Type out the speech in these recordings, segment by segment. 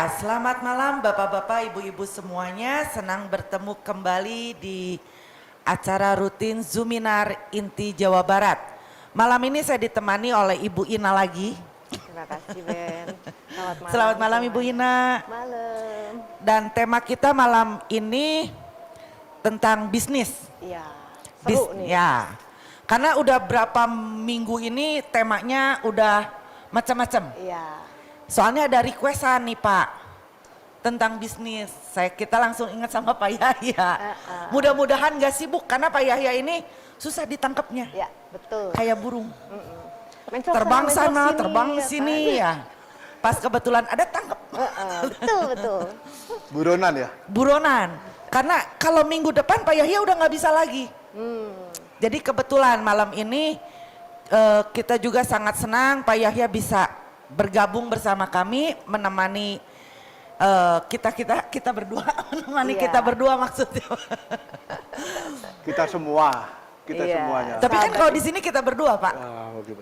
Ya, selamat malam Bapak-bapak, Ibu-ibu semuanya. Senang bertemu kembali di acara rutin Zoominar Inti Jawa Barat. Malam ini saya ditemani oleh Ibu Ina lagi. Terima kasih Ben. Selamat malam. Selamat malam Ibu Ina. Malam. Dan tema kita malam ini tentang bisnis. Iya, seru nih. Ya, karena udah berapa minggu ini temanya udah macam-macam. Iya. Soalnya ada requestan nih Pak tentang bisnis. Kita langsung ingat sama Pak Yahya. Mudah-mudahan gak sibuk karena Pak Yahya ini susah ditangkapnya. Ya, betul. Kayak burung. Mencok Terbang sana, sini, terbang ya, sini ya. Pas kebetulan ada tangkap. Betul, betul. Buronan ya? Buronan. Karena kalau minggu depan Pak Yahya udah gak bisa lagi. Jadi kebetulan malam ini kita juga sangat senang Pak Yahya bisa bergabung bersama kami menemani kita berdua menemani kita berdua maksudnya. Kita semua, semuanya. Tapi kan kalau di sini kita berdua Pak. Gitu.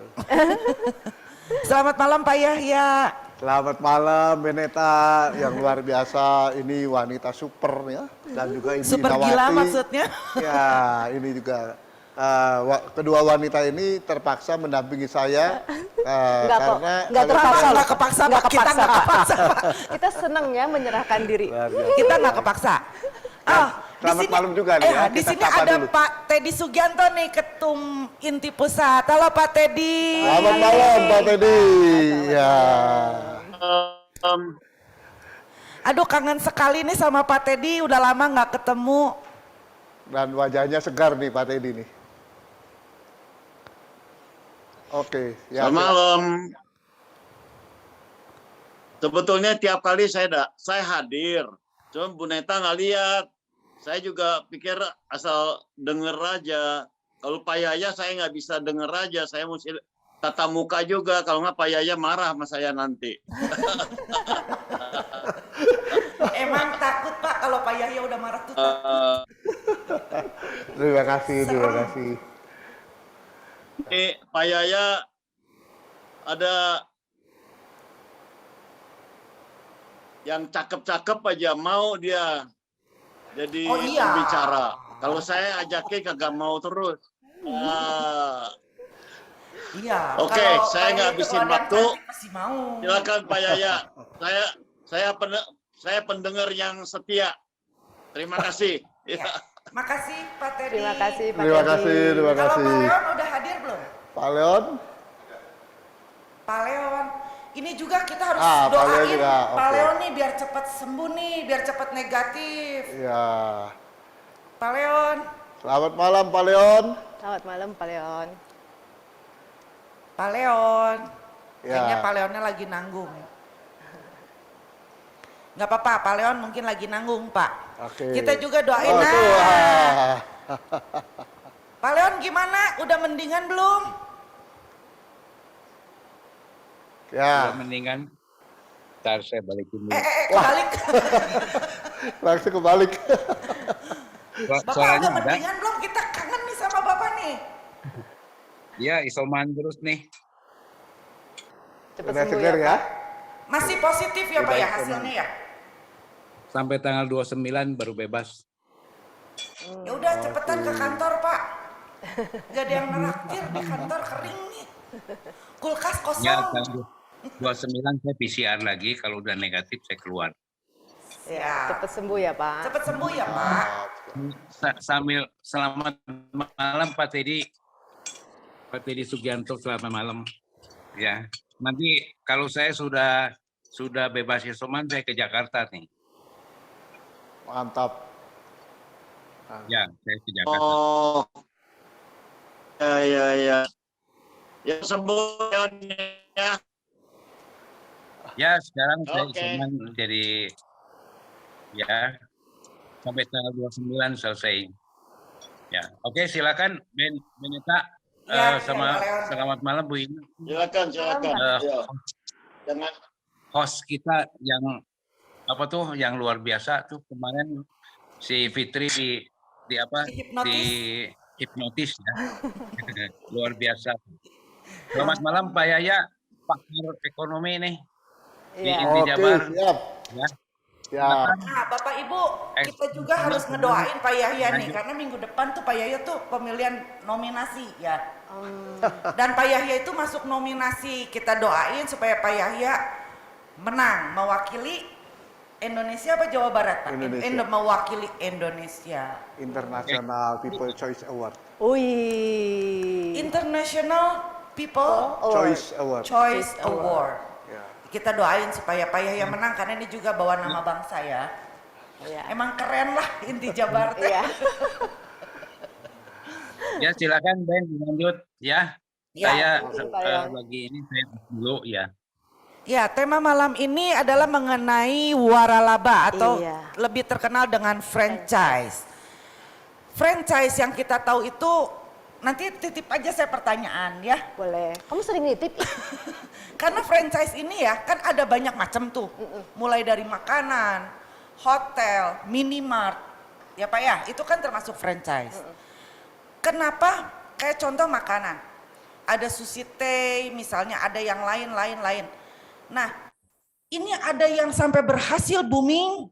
Selamat malam Pak Yahya. Selamat malam Beneta yang luar biasa. Ini wanita super ya, dan juga Ibu Super Inawati. gila maksudnya. Ya, ini juga kedua wanita ini terpaksa mendampingi saya karena nggak terpaksa. Nggak kepaksa Pak. Kita nggak kepaksa Pak. Kita senang ya menyerahkan diri. Kita nggak kepaksa. Selamat malam juga nih ya. Di Kita sini sapa ada dulu. Pak Teddy Sugianto nih, Ketum Inti Pusat. Halo Pak Teddy. Selamat malam Pak Teddy. Ya. Aduh kangen sekali nih sama Pak Teddy. Udah lama nggak ketemu. Dan wajahnya segar nih Pak Teddy nih. Oke. Ya, Selamat malam. Sebetulnya tiap kali saya hadir, cuma Bu Neta nggak lihat. Saya juga pikir asal denger aja. Kalau Pak Yaya saya nggak bisa denger aja, saya mesti tatap muka juga. Kalau nggak Pak Yaya marah sama saya nanti. Emang takut Pak kalau Pak Yahya udah marah tuh. Terima kasih, terima kasih. Pak Yaya ada yang cakep-cakep aja mau dia jadi pembicara. Kalau saya ajaknya kagak mau terus. Iya. Oke, saya nggak habisin waktu. Masih mau. Silakan Pak Yaya. Saya pendengar yang setia. Terima kasih. Ya. Makasih Pak Teddy. Terima kasih Pak Terima Teddy. kasih, terima Kalau kasih. Pak Leon udah hadir belum? Pak Leon? Pak Leon, ini juga kita harus Pak Leon doain juga, Pak oke. Leon nih biar cepat sembuh nih, biar cepat negatif. Ya. Pak Leon, Selamat malam Pak Leon. Selamat malam Pak Leon. Pak Leon. Ya. Kayaknya Pak Leonnya lagi nanggung. Nggak apa-apa, Pak Leon mungkin lagi nanggung Pak. Oke. Kita juga doain. Oh, tuh. Pak Leon gimana? Udah mendingan belum? Ya. Udah mendingan, ntar saya balikin dulu. Kebalik. Langsung kebalik. Bapak Suaranya udah ada? mendingan belum? Kita kangen nih sama Bapak nih. Ya, isoman terus nih. Cepat Udah sembuh segar ya, ya? Pak. Masih positif ya Pak Udah ya isoman. hasilnya ya? Sampai tanggal 29 baru bebas. Ya udah cepetan ke kantor Pak. Gak ada yang neraktir di kantor, kering nih. Kulkas Ya, kosong. tanggal 29 saya PCR lagi. Kalau udah negatif saya keluar. Ya, cepat sembuh ya Pak. Cepet sembuh ya Pak. Sambil selamat malam Pak Teddy. Pak Teddy Sugianto, selamat malam. Ya, nanti kalau saya sudah bebas isoman, saya ke Jakarta nih. Mantap. Ya, saya ke Jakarta. Oh, ya. Ya sembuh ya. Ya, sekarang saya Oke. isoman jadi ya sampai tanggal 29 selesai. Ya, oke silakan Beneta Ya, sama Pak Leon. selamat malam Bu Ina. Silakan. Eh, Ya. Jangan Host kita yang apa tuh yang luar biasa tuh kemarin si Fitri di apa Hipnotis. di hipnotis ya. Luar biasa. Selamat malam Pak Yaya, pakar ekonomi nih. di Iya. Inti Oke, Jabar. siap. Ya. Siap. Nah, Bapak Ibu, kita juga harus ngedoain Pak Yahya nih, karena minggu depan tuh Pak Yahya tuh pemilihan nominasi ya. Dan Pak Yahya itu masuk nominasi, kita doain supaya Pak Yahya menang, mewakili Indonesia apa Jawa Barat Pak? Indonesia. Mewakili Indonesia. International People Choice Award. Wih. International People Choice Award. Choice Award. Ya. Kita doain supaya Pak Yahya menang, karena ini juga bawa nama bangsa ya. Iya. Emang keren lah Inti Jabar teh. Iya. Ya silakan Ben lanjut ya. Ya, Saya Pak Yon. lagi ini saya dulu ya. Ya, tema malam ini adalah mengenai waralaba atau Iya. lebih terkenal dengan franchise. Franchise yang kita tahu itu, nanti titip aja saya pertanyaan ya. Boleh. Kamu sering nitip? Karena franchise ini ya kan ada banyak macam tuh. Mulai dari makanan, hotel, minimart. Ya Pak ya, itu kan termasuk franchise. Kenapa? Kayak contoh makanan. Ada sushi tei, misalnya ada yang lain. Nah, ini ada yang sampai berhasil booming,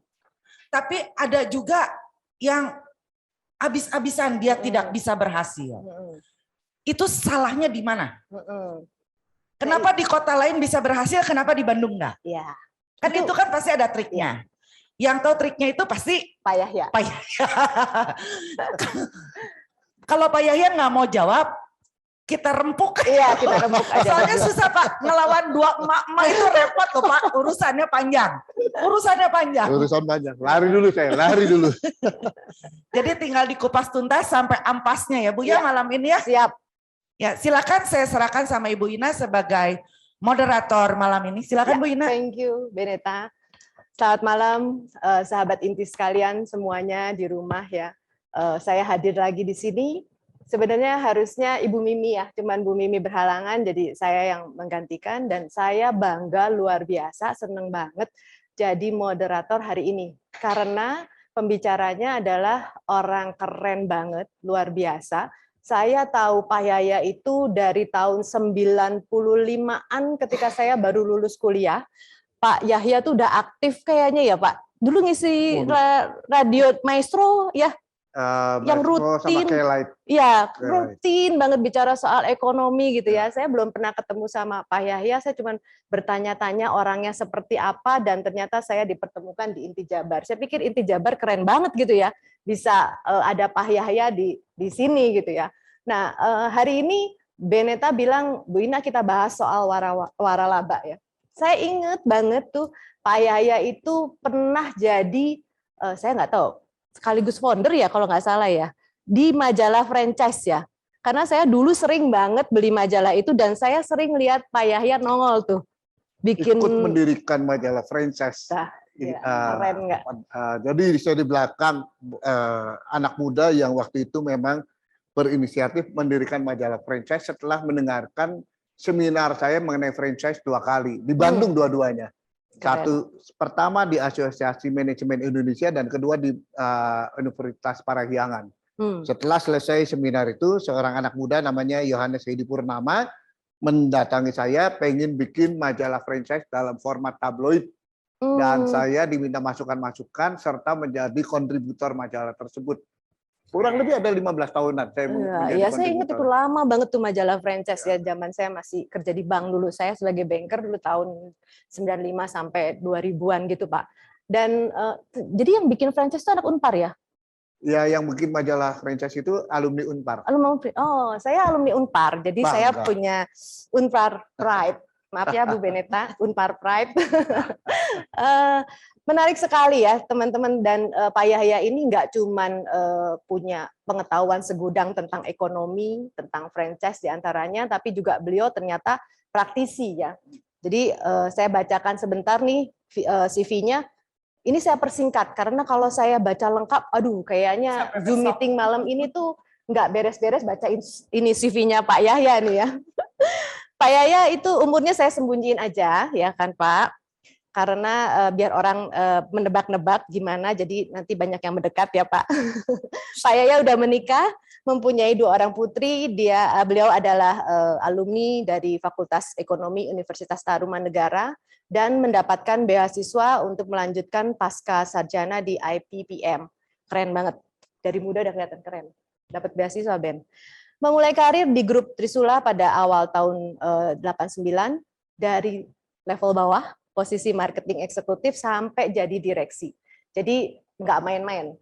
tapi ada juga yang habis-habisan dia tidak bisa berhasil. Itu salahnya di mana? Kenapa di kota lain bisa berhasil, kenapa di Bandung enggak? Iya. Kan itu kan pasti ada triknya. Yang tahu triknya itu pasti Pak Yahya. Pak Yahya. Kalau Pak Yahya nggak mau jawab, kita rempuk. Iya, kita rembuk aja. Soalnya susah Pak, ngelawan dua emak-emak itu repot loh Pak, urusannya panjang. Urusan banyak. Lari dulu saya, lari dulu. Jadi tinggal dikupas tuntas sampai ampasnya ya Bu ya, Iya. malam ini ya. Siap. Ya silakan saya serahkan sama Ibu Ina sebagai moderator malam ini. Silakan Ya, Bu Ina. Thank you, Beneta. Selamat malam, sahabat inti sekalian semuanya di rumah ya. Saya hadir lagi di sini. Sebenarnya harusnya Ibu Mimi ya, cuman Bu Mimi berhalangan, jadi saya yang menggantikan. Dan saya bangga luar biasa, seneng banget jadi moderator hari ini. Karena pembicaranya adalah orang keren banget, luar biasa. Saya tahu Pak Yahya itu dari tahun 95-an ketika saya baru lulus kuliah. Pak Yahya tuh udah aktif kayaknya ya Pak. Dulu ngisi radio Maestro ya, yang Maestro rutin. sama Kelight. ya Right. rutin banget bicara soal ekonomi gitu ya. Saya belum pernah ketemu sama Pak Yahya, saya cuma bertanya-tanya orangnya seperti apa, dan ternyata saya dipertemukan di Inti Jabar. Saya pikir Inti Jabar keren banget gitu ya, bisa ada Pak Yahya di sini gitu ya. Nah, hari ini Beneta bilang, Bu Ina kita bahas soal waralaba ya. Saya inget banget tuh Pak Yahya itu pernah jadi, saya nggak tahu, sekaligus founder ya kalau nggak salah ya, di majalah franchise ya. Karena saya dulu sering banget beli majalah itu dan saya sering lihat Pak Yahya nongol tuh. Bikin Ikut mendirikan majalah franchise. Nah, Ini, ya, keren nggak? Jadi saya di belakang anak muda yang waktu itu memang berinisiatif mendirikan majalah franchise setelah mendengarkan seminar saya mengenai franchise 2 kali di Bandung dua-duanya. Satu pertama di Asosiasi Manajemen Indonesia dan kedua di Universitas Parahyangan. Setelah selesai seminar itu, seorang anak muda namanya Yohanes Hedi Purnama mendatangi saya, pengen bikin majalah franchise dalam format tabloid. Dan saya diminta masukan-masukan serta menjadi kontributor majalah tersebut. Kurang lebih ada 15 tahunan saya menjadi Iya, saya ingat itu kontributor. lama banget tuh majalah franchise ya. Zaman saya masih kerja di bank dulu. Saya sebagai banker dulu tahun 95 sampai 2000-an gitu, Pak. Dan jadi yang bikin franchise itu anak Unpar ya? Ya, yang bikin majalah franchise itu alumni Unpar. Oh, saya alumni Unpar. Jadi saya Bangga. punya Unpar Pride. Maaf ya Bu Beneta, Unpar Pride. Menarik sekali ya teman-teman, dan Pak Yahya ini nggak cuman punya pengetahuan segudang tentang ekonomi, tentang franchise diantaranya, tapi juga beliau ternyata praktisi ya. Jadi saya bacakan sebentar nih CV-nya. Ini saya persingkat karena kalau saya baca lengkap, aduh kayaknya Zoom meeting malam ini tuh nggak beres-beres baca ini CV-nya Pak Yahya nih ya. Pak Yahya itu umurnya saya sembunyiin aja ya kan Pak. Karena biar orang menebak-nebak gimana, jadi nanti banyak yang mendekat ya Pak. Pak Yahya udah menikah, mempunyai 2 orang putri. Beliau adalah alumni dari Fakultas Ekonomi Universitas Tarumanegara dan mendapatkan beasiswa untuk melanjutkan pasca sarjana di IPPM. Keren banget. Dari muda udah kelihatan keren. Dapat beasiswa, Ben. Memulai karir di grup Trisula pada awal tahun 89 dari level bawah, posisi marketing eksekutif sampai jadi direksi. Jadi nggak main-main.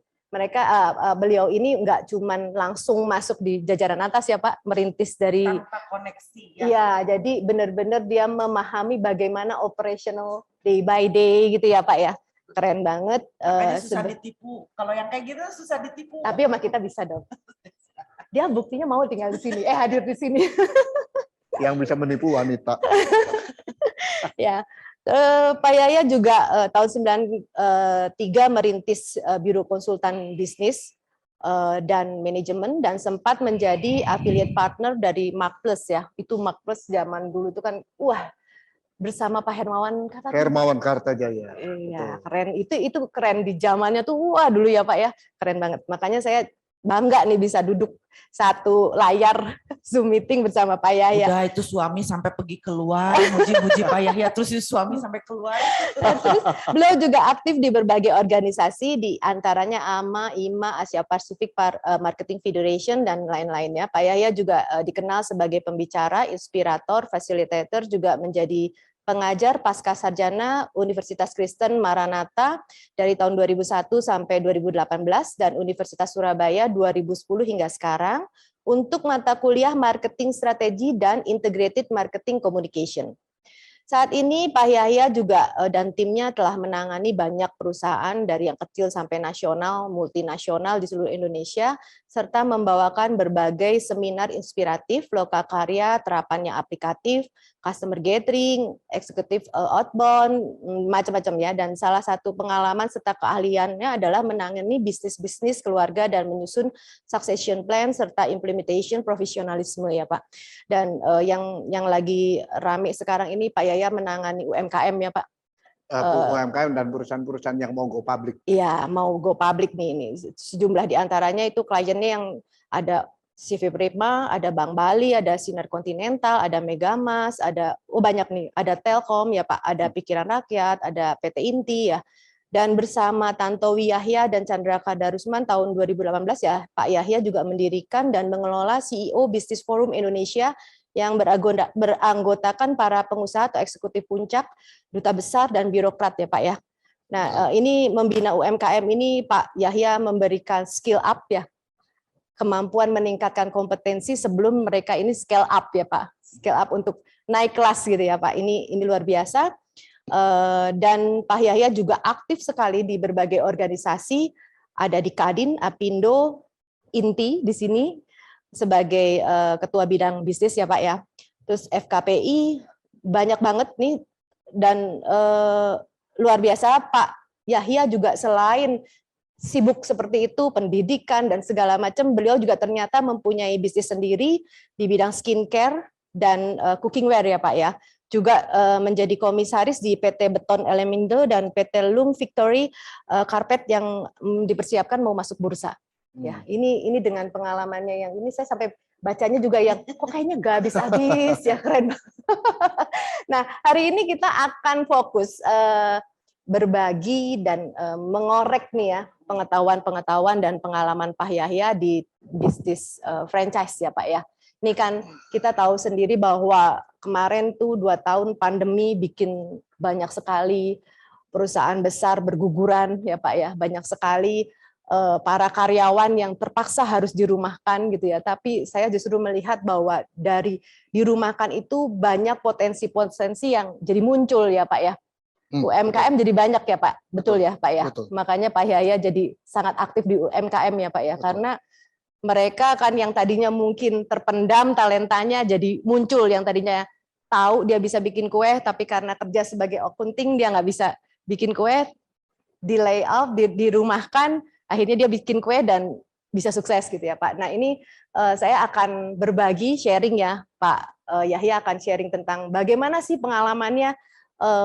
Beliau ini nggak cuman langsung masuk di jajaran atas ya Pak, merintis dari Tanpa koneksi ya. Iya, jadi benar-benar dia memahami bagaimana operational day by day gitu ya Pak ya. Keren banget. Makanya susah ditipu. Kalau yang kayak gitu susah ditipu. Tapi sama kita bisa dong. Dia buktinya mau tinggal di sini, hadir di sini. Yang bisa menipu wanita. Ya, Pak Yahya juga tahun 93 merintis Biro Konsultan Bisnis dan Manajemen dan sempat menjadi affiliate partner dari Markplus ya. Itu Markplus zaman dulu itu kan bersama Pak Hermawan Kartajaya. Iya, keren. Itu keren di zamannya tuh dulu ya Pak ya. Keren banget. Makanya saya bangga nih bisa duduk satu layar Zoom meeting bersama Pak Yahya. Udah itu suami sampai pergi keluar, muji-muji Pak Yahya, terus suami sampai keluar. Terus beliau juga aktif di berbagai organisasi, di antaranya AMA, IMA, Asia Pacific Marketing Federation, dan lain-lainnya. Pak Yahya juga dikenal sebagai pembicara, inspirator, fasilitator, juga menjadi pengajar pasca sarjana Universitas Kristen Maranatha dari tahun 2001 sampai 2018 dan Universitas Surabaya 2010 hingga sekarang untuk mata kuliah Marketing Strategi dan Integrated Marketing Communication. Saat ini Pak Yahya juga dan timnya telah menangani banyak perusahaan dari yang kecil sampai nasional, multinasional di seluruh Indonesia, serta membawakan berbagai seminar inspiratif, lokakarya, terapannya aplikatif, customer gathering, eksekutif outbound, macam-macam ya. Dan salah satu pengalaman serta keahliannya adalah menangani bisnis-bisnis keluarga dan menyusun succession plan serta implementation profesionalisme ya Pak. Dan yang lagi rame sekarang ini Pak Yahya menangani UMKM ya Pak. UMKM dan perusahaan-perusahaan yang mau go public. Iya, mau go public nih ini. Sejumlah di antaranya itu kliennya yang ada CV Prima, ada Bank Bali, ada Sinar Continental, ada Megamas, ada banyak nih, ada Telkom ya Pak, ada Pikiran Rakyat, ada PT Inti ya. Dan bersama Tantowi Yahya dan Chandra Kadarusman tahun 2018 ya, Pak Yahya juga mendirikan dan mengelola CEO Business Forum Indonesia yang beranggotakan para pengusaha atau eksekutif puncak, duta besar, dan birokrat ya Pak ya. Nah, ini membina UMKM ini Pak Yahya memberikan skill up ya, kemampuan meningkatkan kompetensi sebelum mereka ini scale up ya Pak, scale up untuk naik kelas gitu ya Pak. Ini luar biasa. Dan Pak Yahya juga aktif sekali di berbagai organisasi, ada di Kadin, Apindo, Inti di sini sebagai ketua bidang bisnis ya Pak ya. Terus FKPI banyak banget nih, dan luar biasa Pak Yahya juga selain sibuk seperti itu, pendidikan dan segala macam, beliau juga ternyata mempunyai bisnis sendiri di bidang skincare dan cookingware ya Pak ya. Juga menjadi komisaris di PT Beton Elemindo dan PT Lung Victory Carpet yang dipersiapkan mau masuk bursa. Ya, ini dengan pengalamannya yang ini saya sampai bacanya juga yang kok kayaknya gak habis-habis ya, keren. Nah, hari ini kita akan fokus berbagi dan mengorek nih ya pengetahuan-pengetahuan dan pengalaman Pak Yahya di bisnis franchise ya Pak ya. Ini kan kita tahu sendiri bahwa kemarin tuh 2 tahun pandemi bikin banyak sekali perusahaan besar berguguran ya Pak ya, banyak sekali para karyawan yang terpaksa harus dirumahkan gitu ya. Tapi saya justru melihat bahwa dari dirumahkan itu banyak potensi-potensi yang jadi muncul ya Pak ya. UMKM jadi banyak ya Pak, betul ya Pak ya. Betul. Makanya Pak Yahya jadi sangat aktif di UMKM ya Pak ya, Betul. karena mereka kan yang tadinya mungkin terpendam talentanya jadi muncul, yang tadinya tahu dia bisa bikin kue, tapi karena kerja sebagai accounting dia nggak bisa bikin kue, di layoff, dirumahkan, akhirnya dia bikin kue dan bisa sukses gitu ya Pak. Nah ini saya akan berbagi sharing ya Pak Yahya akan sharing tentang bagaimana sih pengalamannya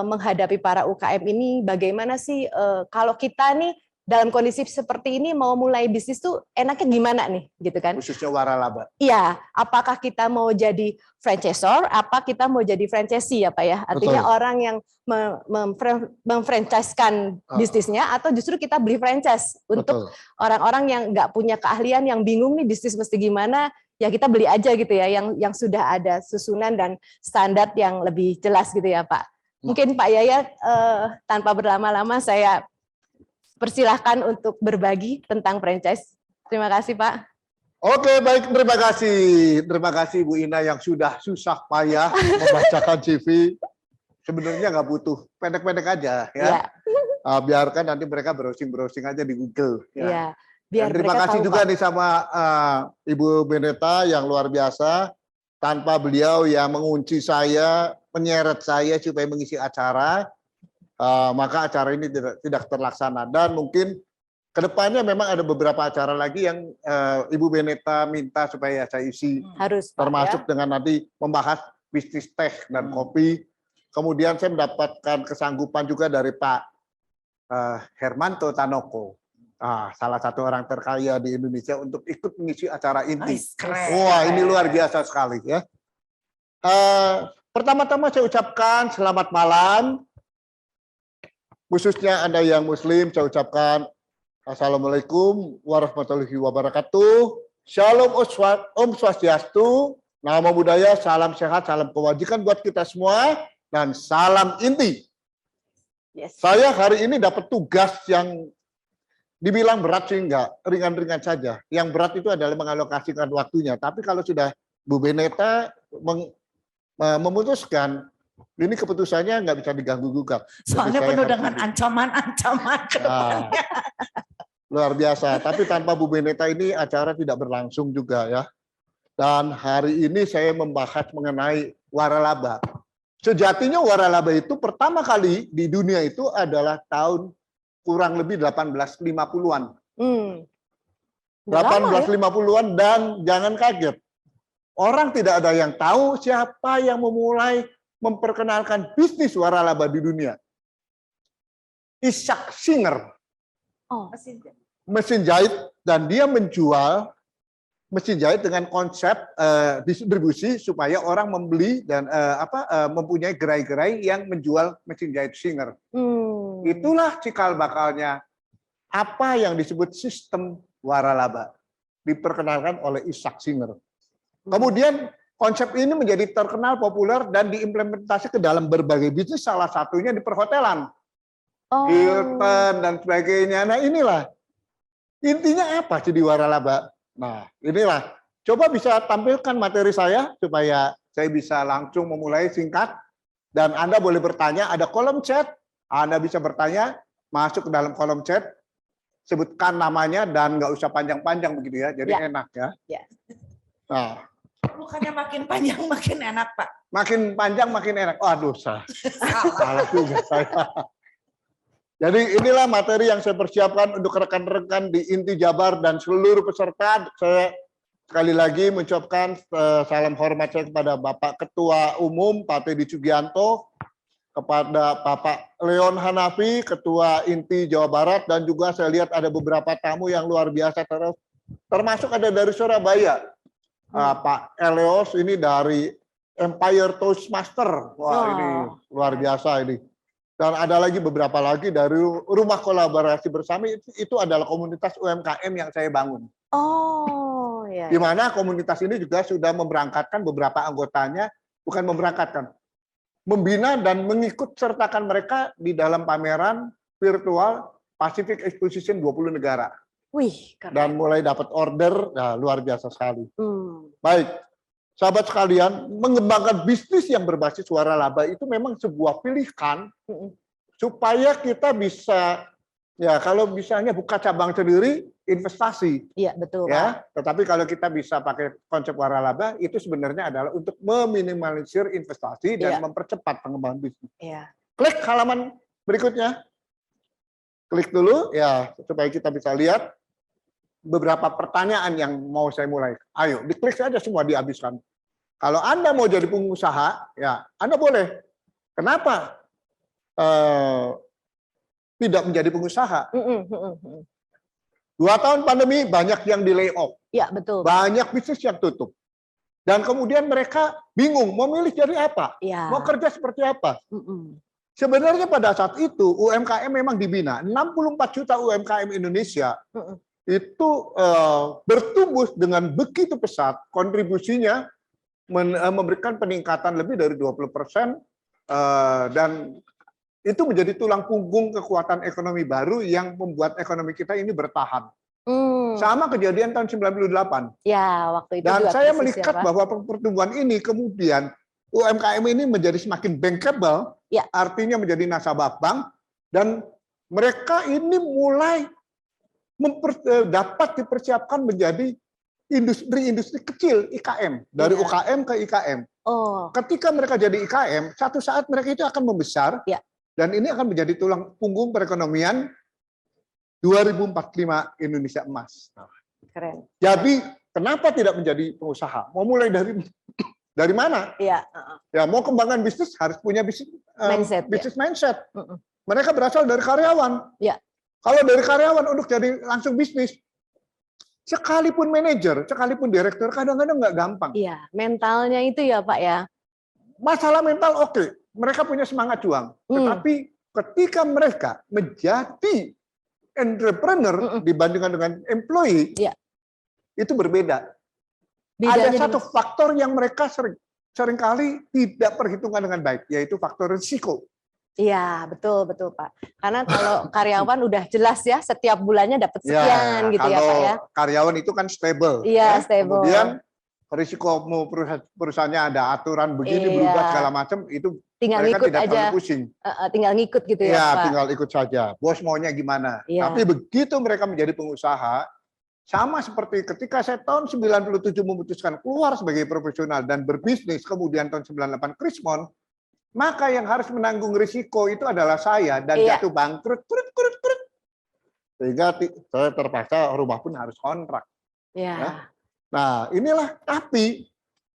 menghadapi para UKM ini, bagaimana sih kalau kita nih dalam kondisi seperti ini mau mulai bisnis tuh enaknya gimana nih, gitu kan? Khususnya waralaba. Iya, apakah kita mau jadi franchisor, apa kita mau jadi franchisee ya Pak ya? Artinya Betul. orang yang memfranchise-kan bisnisnya, atau justru kita beli franchise untuk Betul. orang-orang yang nggak punya keahlian, yang bingung nih bisnis mesti gimana, ya kita beli aja gitu ya, yang sudah ada susunan dan standar yang lebih jelas gitu ya Pak. Mungkin Pak Yaya, tanpa berlama-lama saya persilahkan untuk berbagi tentang franchise. Terima kasih Pak. Oke, baik, terima kasih. Terima kasih Bu Ina yang sudah susah payah membacakan CV. Sebenarnya nggak butuh, pendek-pendek aja ya. Biarkan nanti mereka browsing-browsing aja di Google. Ya. Iya, biar Dan terima mereka kasih tahu, juga Pak. nih sama Ibu Beneta yang luar biasa. Tanpa beliau yang mengunci saya, menyeret saya supaya mengisi acara, maka acara ini tidak terlaksana. Dan mungkin kedepannya memang ada beberapa acara lagi yang Ibu Beneta minta supaya saya isi, Harus Pak, termasuk ya. dengan nanti membahas bisnis teh dan kopi. Kemudian saya mendapatkan kesanggupan juga dari Pak Hermanto Tanoko, salah satu orang terkaya di Indonesia, untuk ikut mengisi acara inti. Keren. Wah, ini luar biasa sekali ya. Pertama-tama saya ucapkan selamat malam. Khususnya Anda yang Muslim, saya ucapkan Assalamualaikum warahmatullahi wabarakatuh. Shalom Om Swastiastu, Namo Buddhaya, salam sehat, salam kebajikan buat kita semua, dan salam inti. Yes. Saya hari ini dapat tugas yang dibilang berat sih enggak, ringan-ringan saja. Yang berat itu adalah mengalokasikan waktunya. Tapi kalau sudah Bu Beneta memutuskan, ini keputusannya nggak bisa diganggu-gugat. Soalnya Jadi saya penuh harus dengan ancaman-ancaman ke depannya. luar biasa. Tapi tanpa Bu Beneta ini acara tidak berlangsung juga ya. Dan hari ini saya membahas mengenai waralaba. Sejatinya waralaba itu pertama kali di dunia itu adalah tahun kurang lebih 1850-an. 1850-an, dan jangan kaget. Orang tidak ada yang tahu siapa yang memulai memperkenalkan bisnis waralaba di dunia. Isaac Singer, mesin jahit, dan dia menjual mesin jahit dengan konsep distribusi supaya orang membeli dan mempunyai gerai-gerai yang menjual mesin jahit Singer. Itulah cikal bakalnya apa yang disebut sistem waralaba, diperkenalkan oleh Isaac Singer. Kemudian konsep ini menjadi terkenal, populer, dan diimplementasi ke dalam berbagai bisnis, salah satunya di perhotelan. Hilton dan sebagainya. Nah inilah, intinya apa sih di waralaba? Nah inilah, coba bisa tampilkan materi saya, supaya saya bisa langsung memulai singkat. Dan Anda boleh bertanya, ada kolom chat, Anda bisa bertanya, masuk ke dalam kolom chat, sebutkan namanya, dan nggak usah panjang-panjang begitu ya, jadi enak ya. Nah, Bukannya makin panjang makin enak Pak. makin panjang makin enak. Aduh, salah juga saya. Jadi inilah materi yang saya persiapkan untuk rekan-rekan di Inti Jabar dan seluruh peserta. Saya sekali lagi mengucapkan salam hormat saya kepada Bapak Ketua Umum Pak Teddy Sugianto, kepada Bapak Leon Hanafi, Ketua Inti Jawa Barat, dan juga saya lihat ada beberapa tamu yang luar biasa, termasuk ada dari Surabaya. Pak Eleos ini dari Empire Toastmaster. Wah, ini luar biasa ini. Dan ada lagi beberapa lagi dari Rumah Kolaborasi Bersama, itu adalah komunitas UMKM yang saya bangun. Di mana komunitas ini juga sudah memberangkatkan beberapa anggotanya, bukan memberangkatkan, membina dan mengikut sertakan mereka di dalam pameran virtual Pacific Exposition 20 negara. Wih, keren. Dan mulai dapat order, nah, luar biasa sekali. Baik, sahabat sekalian, mengembangkan bisnis yang berbasis waralaba itu memang sebuah pilihan supaya kita bisa, ya kalau misalnya buka cabang sendiri, investasi. Iya, betul. Ya, tetapi kalau kita bisa pakai konsep waralaba, itu sebenarnya adalah untuk meminimalisir investasi dan mempercepat pengembangan bisnis. Klik halaman berikutnya. Klik dulu ya supaya kita bisa lihat beberapa pertanyaan yang mau saya mulai. Ayo, diklik saja semua, dihabiskan. Kalau Anda mau jadi pengusaha, ya Anda boleh. Kenapa? tidak menjadi pengusaha. Mm, mm, mm, mm. 2 tahun pandemi banyak yang di layoff, Ya, betul. banyak bisnis yang tutup. Dan kemudian mereka bingung mau milih jadi apa, Ya. mau kerja seperti apa. Mm, mm. Sebenarnya pada saat itu UMKM memang dibina. 64 juta UMKM Indonesia Mm, itu bertumbuh dengan begitu pesat, kontribusinya memberikan peningkatan lebih dari 20%, dan itu menjadi tulang punggung kekuatan ekonomi baru yang membuat ekonomi kita ini bertahan. mm. Sama kejadian tahun 98. Ya, waktu itu Dan juga saya krisis ya, melihat Pak. bahwa pertumbuhan ini kemudian UMKM ini menjadi semakin bankable, Ya. artinya menjadi nasabah bank, dan mereka ini mulai dapat dipersiapkan menjadi industri-industri kecil IKM, dari Ya. UKM ke IKM. Oh, Ketika mereka jadi IKM, satu saat mereka itu akan membesar, Ya. dan ini akan menjadi tulang punggung perekonomian 2045 Indonesia emas. keren. Jadi kenapa tidak menjadi pengusaha? Mau mulai dari mana? Iya. Ya mau kembangkan bisnis harus punya bisnis Mindset, mindset. Mm-mm. Mereka berasal dari karyawan. Ya. Kalau dari karyawan untuk jadi langsung bisnis, sekalipun manajer, sekalipun direktur, kadang-kadang nggak gampang. Iya, mentalnya itu ya, Pak ya. Masalah mental oke, mereka punya semangat juang. Tetapi ketika mereka menjadi entrepreneur dibandingkan dengan employee, Iya. itu berbeda. Bedanya Ada di- satu faktor yang mereka seringkali tidak perhitungkan dengan baik, yaitu faktor risiko. Iya, betul betul Pak. Karena kalau karyawan udah jelas ya, setiap bulannya dapat sekian gitu ya, kalau Pak ya. karyawan itu kan stable. Iya, stable. Kemudian risiko perusahaannya ada aturan begini Iya. berubah segala macam, itu Tinggal mereka ngikut tidak aja. terlalu pusing. Tinggal ngikut gitu ya, Ya, Pak. tinggal ikut saja. Bos maunya gimana. Iya. Tapi begitu mereka menjadi pengusaha, sama seperti ketika saya tahun 97 memutuskan keluar sebagai profesional dan berbisnis, kemudian tahun 98 Krismon, maka yang harus menanggung risiko itu adalah saya, dan Iya. jatuh bangkrut, krut. Sehingga saya terpaksa rumah pun harus kontrak. Iya. Ya. Nah, inilah. Tapi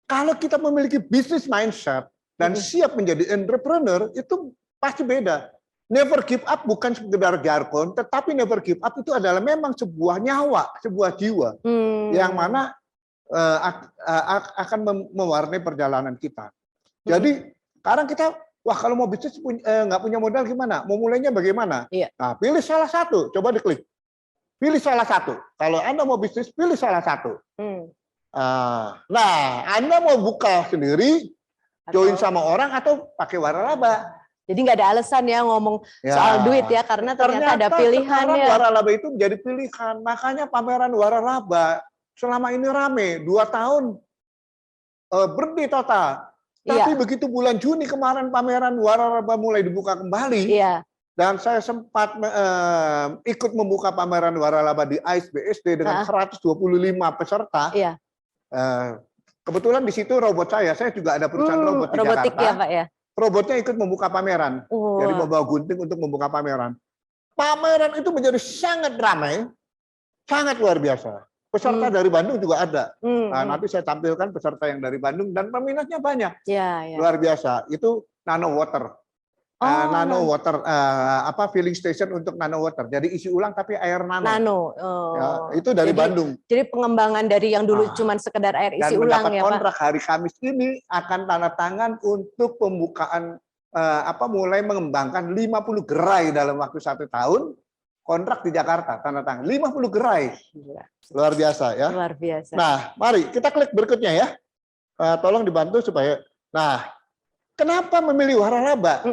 kalau kita memiliki bisnis mindset dan siap menjadi entrepreneur, itu pasti beda. Never give up bukan sekedar jargon, tetapi never give up itu adalah memang sebuah nyawa, sebuah jiwa yang mana akan mewarnai perjalanan kita. Jadi sekarang kita, wah kalau mau bisnis nggak punya modal gimana? Mau mulainya bagaimana? Iya. Nah, pilih salah satu, coba diklik. Pilih salah satu. Kalau Anda mau bisnis, pilih salah satu. Nah, Anda mau buka sendiri, join sama orang, atau pakai waralaba. Jadi nggak ada alasan ya ngomong soal duit ya, karena ternyata ada pilihannya. Sekarang waralaba itu menjadi pilihan. Makanya pameran waralaba selama ini rame, 2 tahun berhenti total. Tapi begitu bulan Juni kemarin pameran waralaba mulai dibuka kembali. Iya. Dan saya sempat ikut membuka pameran waralaba di AIS BSD dengan 125 peserta. Iya. Kebetulan di situ robot saya juga ada perusahaan robot di robotik Jakarta. ya, Pak ya. Robotnya ikut membuka pameran. Jadi membawa gunting untuk membuka pameran. Pameran itu menjadi sangat ramai, sangat luar biasa. Peserta dari Bandung juga ada. Nah, nanti saya tampilkan peserta yang dari Bandung dan peminatnya banyak. Iya, iya. Luar biasa. Itu nano water. Nano water, filling station untuk nano water. Jadi isi ulang tapi air nano. Ya, itu dari Bandung. Jadi pengembangan dari yang dulu cuman sekedar air isi ulang dan ya, Pak. kontrak hari Kamis ini akan tanda tangan untuk pembukaan mulai mengembangkan 50 gerai dalam waktu 1 tahun. Kontrak di Jakarta tanda tangan 50 gerai. Luar biasa ya. Luar biasa. Nah, mari kita klik berikutnya ya. Tolong dibantu supaya. Nah, kenapa memilih waralaba?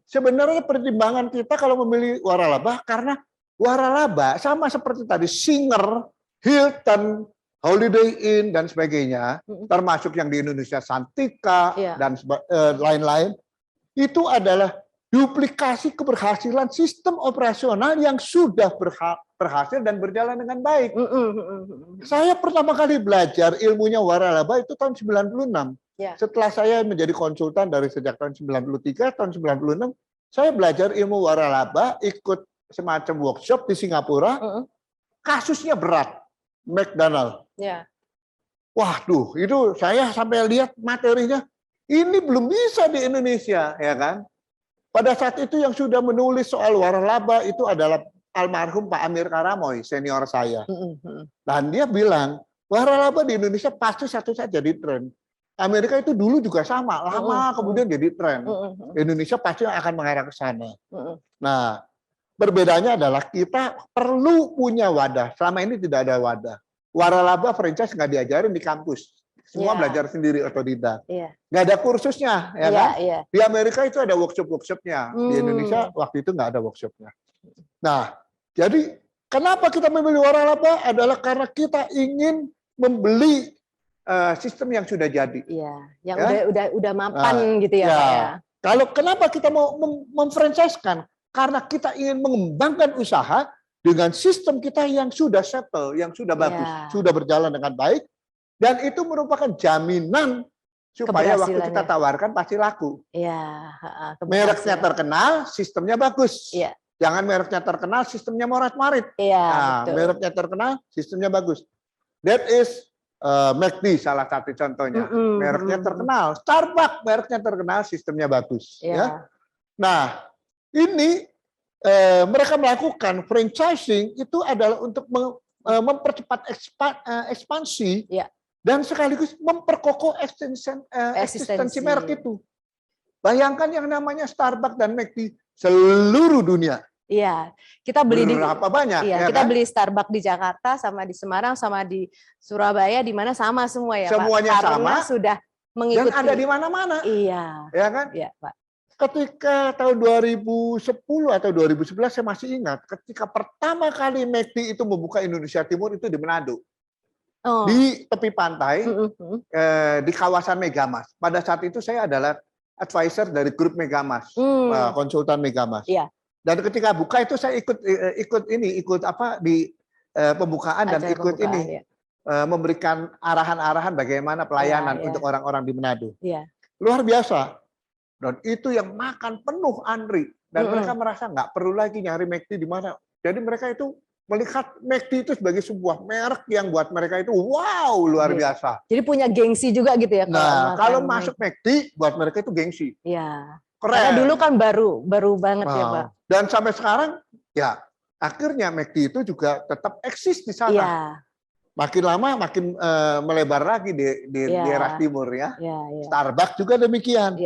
Sebenarnya pertimbangan kita kalau memilih waralaba karena waralaba sama seperti tadi Singer, Hilton, Holiday Inn dan sebagainya, termasuk yang di Indonesia Santika dan lain-lain, itu adalah duplikasi keberhasilan sistem operasional yang sudah berhasil dan berjalan dengan baik. Saya pertama kali belajar ilmunya waralaba itu tahun 96. Setelah saya menjadi konsultan dari sejak tahun 93, tahun 96, saya belajar ilmu waralaba, ikut semacam workshop di Singapura. Kasusnya berat, McDonald. Waduh, itu saya sampai lihat materinya, ini belum bisa di Indonesia, ya kan? Pada saat itu yang sudah menulis soal waralaba itu adalah almarhum Pak Amir Karamoy, senior saya. Dan dia bilang, waralaba di Indonesia pasti satu saat jadi tren. Amerika itu dulu juga sama, lama kemudian jadi tren. Indonesia pasti akan mengarah ke sana. Nah, perbedaannya adalah kita perlu punya wadah. Selama ini tidak ada wadah. Waralaba franchise nggak diajarin di kampus. Semua belajar sendiri otodidak. Nggak ada kursusnya, ya kan? Di Amerika itu ada workshop-workshopnya. Di Indonesia waktu itu nggak ada workshopnya. Nah, jadi kenapa kita memilih waralaba adalah karena kita ingin membeli sistem yang sudah jadi. Iya, yang udah mapan gitu ya, Pak ya. Kalau kenapa kita mau memfranchise-kan? Karena kita ingin mengembangkan usaha dengan sistem kita yang sudah settle, yang sudah bagus, sudah berjalan dengan baik, dan itu merupakan jaminan supaya waktu kita tawarkan pasti laku. Mereknya terkenal, sistemnya bagus. Jangan mereknya terkenal, sistemnya morat-marit. Mereknya terkenal, sistemnya bagus. That is McD salah satu contohnya. Mereknya terkenal. Starbucks mereknya terkenal, sistemnya bagus. Ya. Nah, ini mereka melakukan franchising itu adalah untuk mempercepat ekspansi dan sekaligus memperkokoh eksistensi merek itu. Bayangkan yang namanya Starbucks dan McD seluruh dunia. Iya, kita beli berapa banyak? Iya, kita beli Starbucks di Jakarta, sama di Semarang, sama di Surabaya, di mana sama semua ya, semuanya Pak. Karena sama. Sudah mengikuti. Dan ada di mana-mana. Iya. Ya kan? Iya, Pak. Ketika tahun 2010 atau 2011 saya masih ingat, ketika pertama kali McD itu membuka Indonesia Timur itu di Manado. Di tepi pantai, di kawasan Megamas. Pada saat itu saya adalah advisor dari grup Megamas, konsultan Megamas. Iya. Dan ketika buka itu saya ikut di pembukaan dan ikut ini memberikan arahan-arahan bagaimana pelayanan untuk orang-orang di Manado. Luar biasa. Dan itu yang makan penuh antri dan mereka merasa nggak perlu lagi nyari McD di mana. Jadi mereka itu melihat McD itu sebagai sebuah merek yang buat mereka itu wow luar biasa. Jadi punya gengsi juga gitu ya. Kalau masuk McD buat mereka itu gengsi. Iya. Keren. Karena dulu kan baru banget ya Pak. Dan sampai sekarang ya akhirnya McD itu juga tetap eksis di sana. Iya. Makin lama makin melebar lagi di daerah timur ya. Starbucks juga demikian.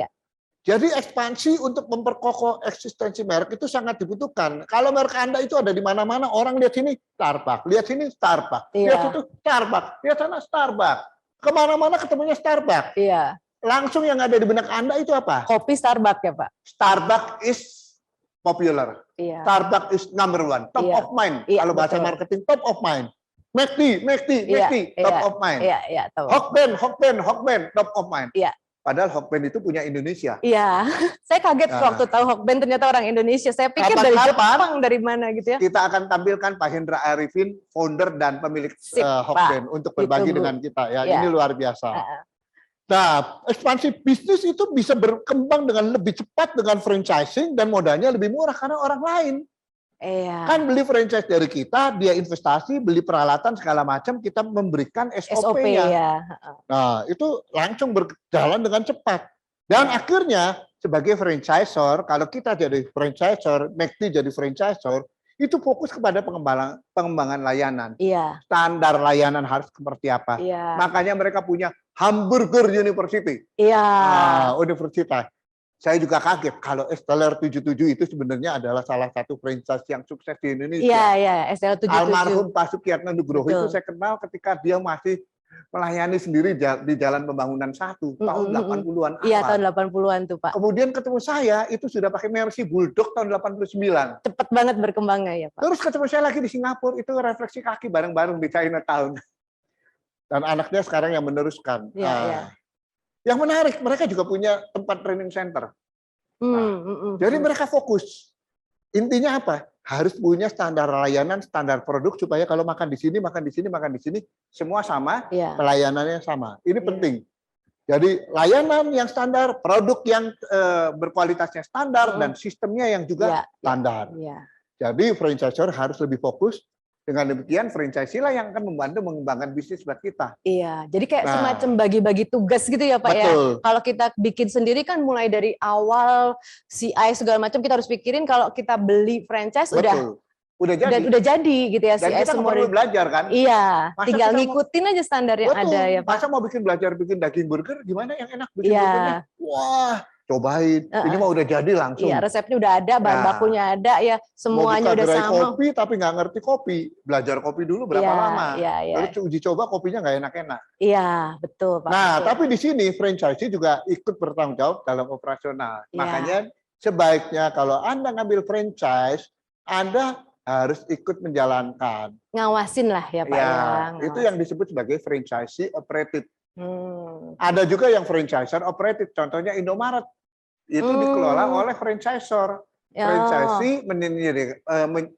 Jadi ekspansi untuk memperkokoh eksistensi merek itu sangat dibutuhkan. Kalau merek Anda itu ada di mana-mana, orang lihat sini Starbucks, lihat sini Starbucks, lihat situ Starbucks, lihat sana Starbucks. Kemana-mana ketemunya Starbucks. Langsung yang ada di benak Anda itu apa? Kopi Starbucks ya Pak? Starbucks is popular. Starbucks is number one, top of mind. Kalau bahasa marketing, top of mind. McD, top of mind. Hokben, top of mind. Padahal Hokben itu punya Indonesia. Iya, saya kaget waktu tahu Hokben ternyata orang Indonesia. Saya pikir dari Jepang, dari mana gitu ya. Kita akan tampilkan Pak Hendra Arifin, founder dan pemilik Hokben untuk berbagi dengan kita. Ya, ini luar biasa. Nah, ekspansi bisnis itu bisa berkembang dengan lebih cepat dengan franchising dan modalnya lebih murah karena orang lain. Kan beli franchise dari kita, dia investasi, beli peralatan segala macam, kita memberikan SOP-nya. Nah, itu langsung berjalan dengan cepat. Dan akhirnya sebagai franchisor, kalau kita jadi franchisor, McD jadi franchisor, itu fokus kepada pengembangan layanan. Standar layanan harus seperti apa. Makanya mereka punya Hamburger University. Universitas. Saya juga kaget kalau Esteller 77 itu sebenarnya adalah salah satu franchise yang sukses di Indonesia. Esteller 77. Almarhum Pak Sukiyatno Nugroho itu saya kenal ketika dia masih melayani sendiri di Jalan Pembangunan 1 tahun 80-an. Iya, tahun 80-an tuh Pak. Kemudian ketemu saya itu sudah pakai Mercy Bulldog tahun 89. Cepet banget berkembangnya ya Pak. Terus ketemu saya lagi di Singapura itu refleksi kaki bareng-bareng di Chinatown. Dan anaknya sekarang yang meneruskan. Yang menarik, mereka juga punya tempat training center. Jadi mereka fokus. Intinya apa? Harus punya standar layanan, standar produk supaya kalau makan di sini, makan di sini, makan di sini, semua sama, pelayanannya sama. Ini penting. Jadi layanan yang standar, produk yang berkualitasnya standar, dan sistemnya yang juga standar. Jadi franchisor harus lebih fokus Dengan demikian franchisee lah yang akan membantu mengembangkan bisnis buat kita. Iya, jadi kayak Nah. semacam bagi-bagi tugas gitu ya Pak ya. Betul. Kalau kita bikin sendiri kan mulai dari awal CI segala macam kita harus pikirin, kalau kita beli franchise Betul. Udah jadi. udah jadi gitu ya Dan CI kita nggak semua. perlu belajar kan. Iya, Masa tinggal kita mau- ngikutin aja standar yang Betul. ada ya Pak. Masa mau bikin daging burger, gimana yang enak bikin Iya. burgernya? Wah, cobain. Ini mah udah jadi langsung. Iya, resepnya udah ada, bahan Ya. bakunya ada ya, Mau semuanya buka udah gerai sama. kopi tapi nggak ngerti kopi. Belajar kopi dulu berapa Iya, lama. Iya, iya. Terus uji coba kopinya nggak enak-enak. Iya, betul Pak. Nah, betul. tapi di sini franchisee juga ikut bertanggung jawab dalam operasional. Iya. Makanya sebaiknya kalau Anda ngambil franchise, Anda harus ikut menjalankan. Ngawasin lah ya Pak ya. Itu yang disebut sebagai franchisee operated. Hmm. Ada juga yang franchisor operated, contohnya Indomaret. Itu dikelola oleh franchisor. Ya. Franchisee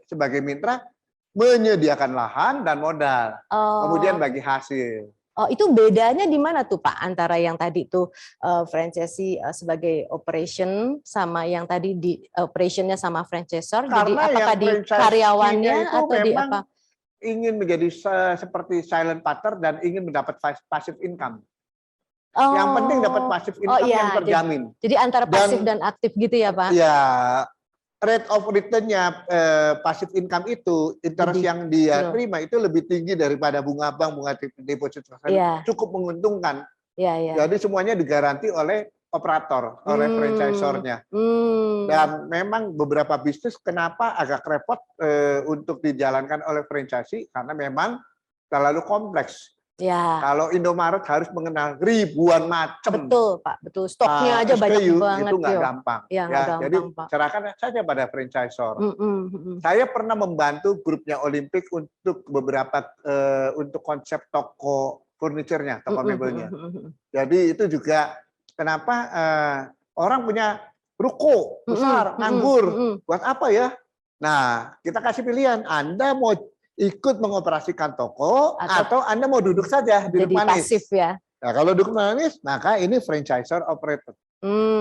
sebagai mitra menyediakan lahan dan modal, kemudian bagi hasil. Oh, itu bedanya di mana tuh Pak antara yang tadi tuh franchisee sebagai operation sama yang tadi di operationnya sama franchisor? Jadi Karena apakah yang di franchisee-nya karyawannya itu atau di memang apa? ingin menjadi seperti silent partner dan ingin mendapat passive income. Oh, Yang penting dapat passive income iya, yang terjamin. jadi antara pasif dan aktif gitu ya Pak? Ya, rate of return-nya passive income itu, interest Lebih, yang dia betul. terima itu lebih tinggi daripada bunga bank, bunga deposit Iya. cukup menguntungkan. Iya, iya. Jadi semuanya digaranti oleh operator, oleh franchisornya. Dan memang beberapa bisnis kenapa agak repot untuk dijalankan oleh franchisee karena memang terlalu kompleks. Ya, Kalau Indomaret harus mengenal ribuan macam. betul Pak, betul. Stoknya aja banyak SKU, banget itu nggak yo. gampang. Ya, nggak gampang, jadi Pak. serahkan saja pada franchisor. Saya pernah membantu grupnya Olimpik untuk beberapa untuk konsep toko furniturnya, toko mebelnya. Jadi itu juga kenapa orang punya ruko besar, nganggur, buat apa ya? Nah, kita kasih pilihan. Anda mau ikut mengoperasikan toko atau Anda mau duduk saja duduk Jadi manis. pasif ya. Nah, kalau duduk manis, maka ini franchisor operated.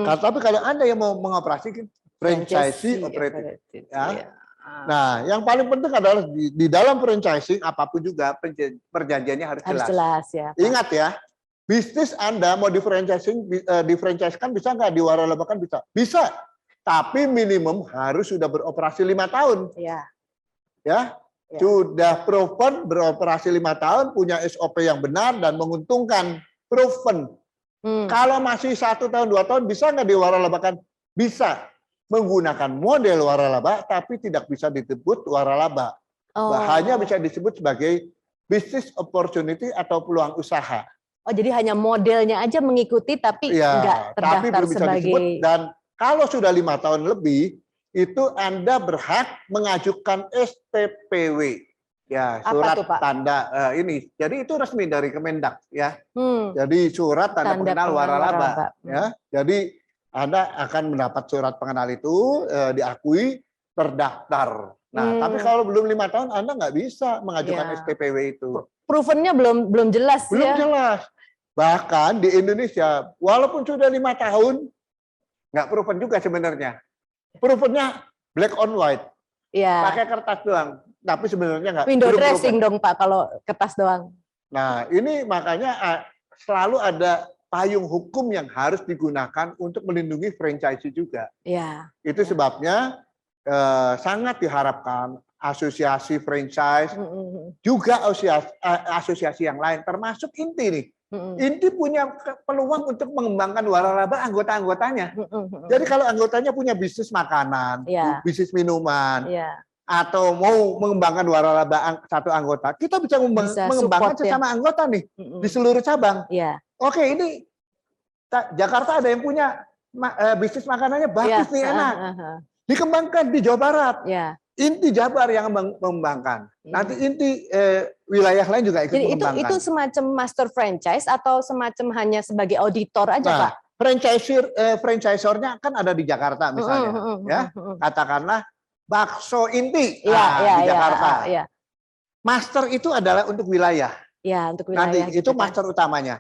Tapi kalau Anda yang mau mengoperasikan franchisee operated. Ya. Ya. Nah, yang paling penting adalah di dalam franchising apapun juga perjanjiannya harus Harus jelas. jelas ya. Pak. Ingat ya, bisnis Anda mau difranchise-kan bisa nggak, diwaralabakan bisa? Bisa. Tapi minimum harus sudah beroperasi 5 tahun. Ya. Ya. Ya. Sudah proven beroperasi 5 tahun, punya SOP yang benar dan menguntungkan, proven. Kalau masih 1 tahun, 2 tahun, bisa nggak diwaralabakan? Bisa. Menggunakan model waralaba, tapi tidak bisa disebut waralaba. Hanya bisa disebut sebagai business opportunity atau peluang usaha. Oh, jadi hanya modelnya aja mengikuti, tapi nggak tapi terdaftar belum bisa disebut. sebagai. Dan kalau sudah 5 tahun lebih, itu Anda berhak mengajukan STPW. Ya, Apa surat tuh, Pak? tanda ini. Jadi itu resmi dari Kemendak ya. Hmm. Jadi surat tanda pengenal waralaba. waralaba. Ya. Jadi Anda akan mendapat surat pengenal itu diakui, terdaftar. Nah, tapi kalau belum 5 tahun Anda nggak bisa mengajukan Ya. STPW itu. Provennya belum jelas Belum ya. jelas. Bahkan di Indonesia, walaupun sudah 5 tahun, nggak proven juga sebenarnya. Provennya black on white, Ya. pakai kertas doang. Tapi sebenarnya nggak. Window belum dressing proven. dong Pak kalau kertas doang. Nah, ini makanya selalu ada payung hukum yang harus digunakan untuk melindungi franchisee juga. Ya. Itu sebabnya sangat diharapkan asosiasi franchise, juga asosiasi yang lain, termasuk Inti nih. Inti punya peluang untuk mengembangkan waralaba anggota-anggotanya. Jadi kalau anggotanya punya bisnis makanan, Ya. bisnis minuman, Ya. atau mau mengembangkan waralaba satu anggota, kita bisa Bisa mengembangkan support, ya. sesama anggota nih di seluruh cabang. Ya. Oke, ini Jakarta ada yang punya bisnis makanannya bagus Ya. nih, enak. Dikembangkan di Jawa Barat. Ya. Inti Jabar yang mengembangkan. Nanti inti wilayah lain juga ikut Jadi mengembangkan. itu semacam master franchise atau semacam hanya sebagai auditor aja Nah, Pak? franchisornya kan ada di Jakarta misalnya, ya. Katakanlah bakso Inti Iya, iya, di iya, Jakarta. iya. Master itu adalah untuk wilayah. Ya, untuk wilayah. Nanti itu gitu kan. master utamanya.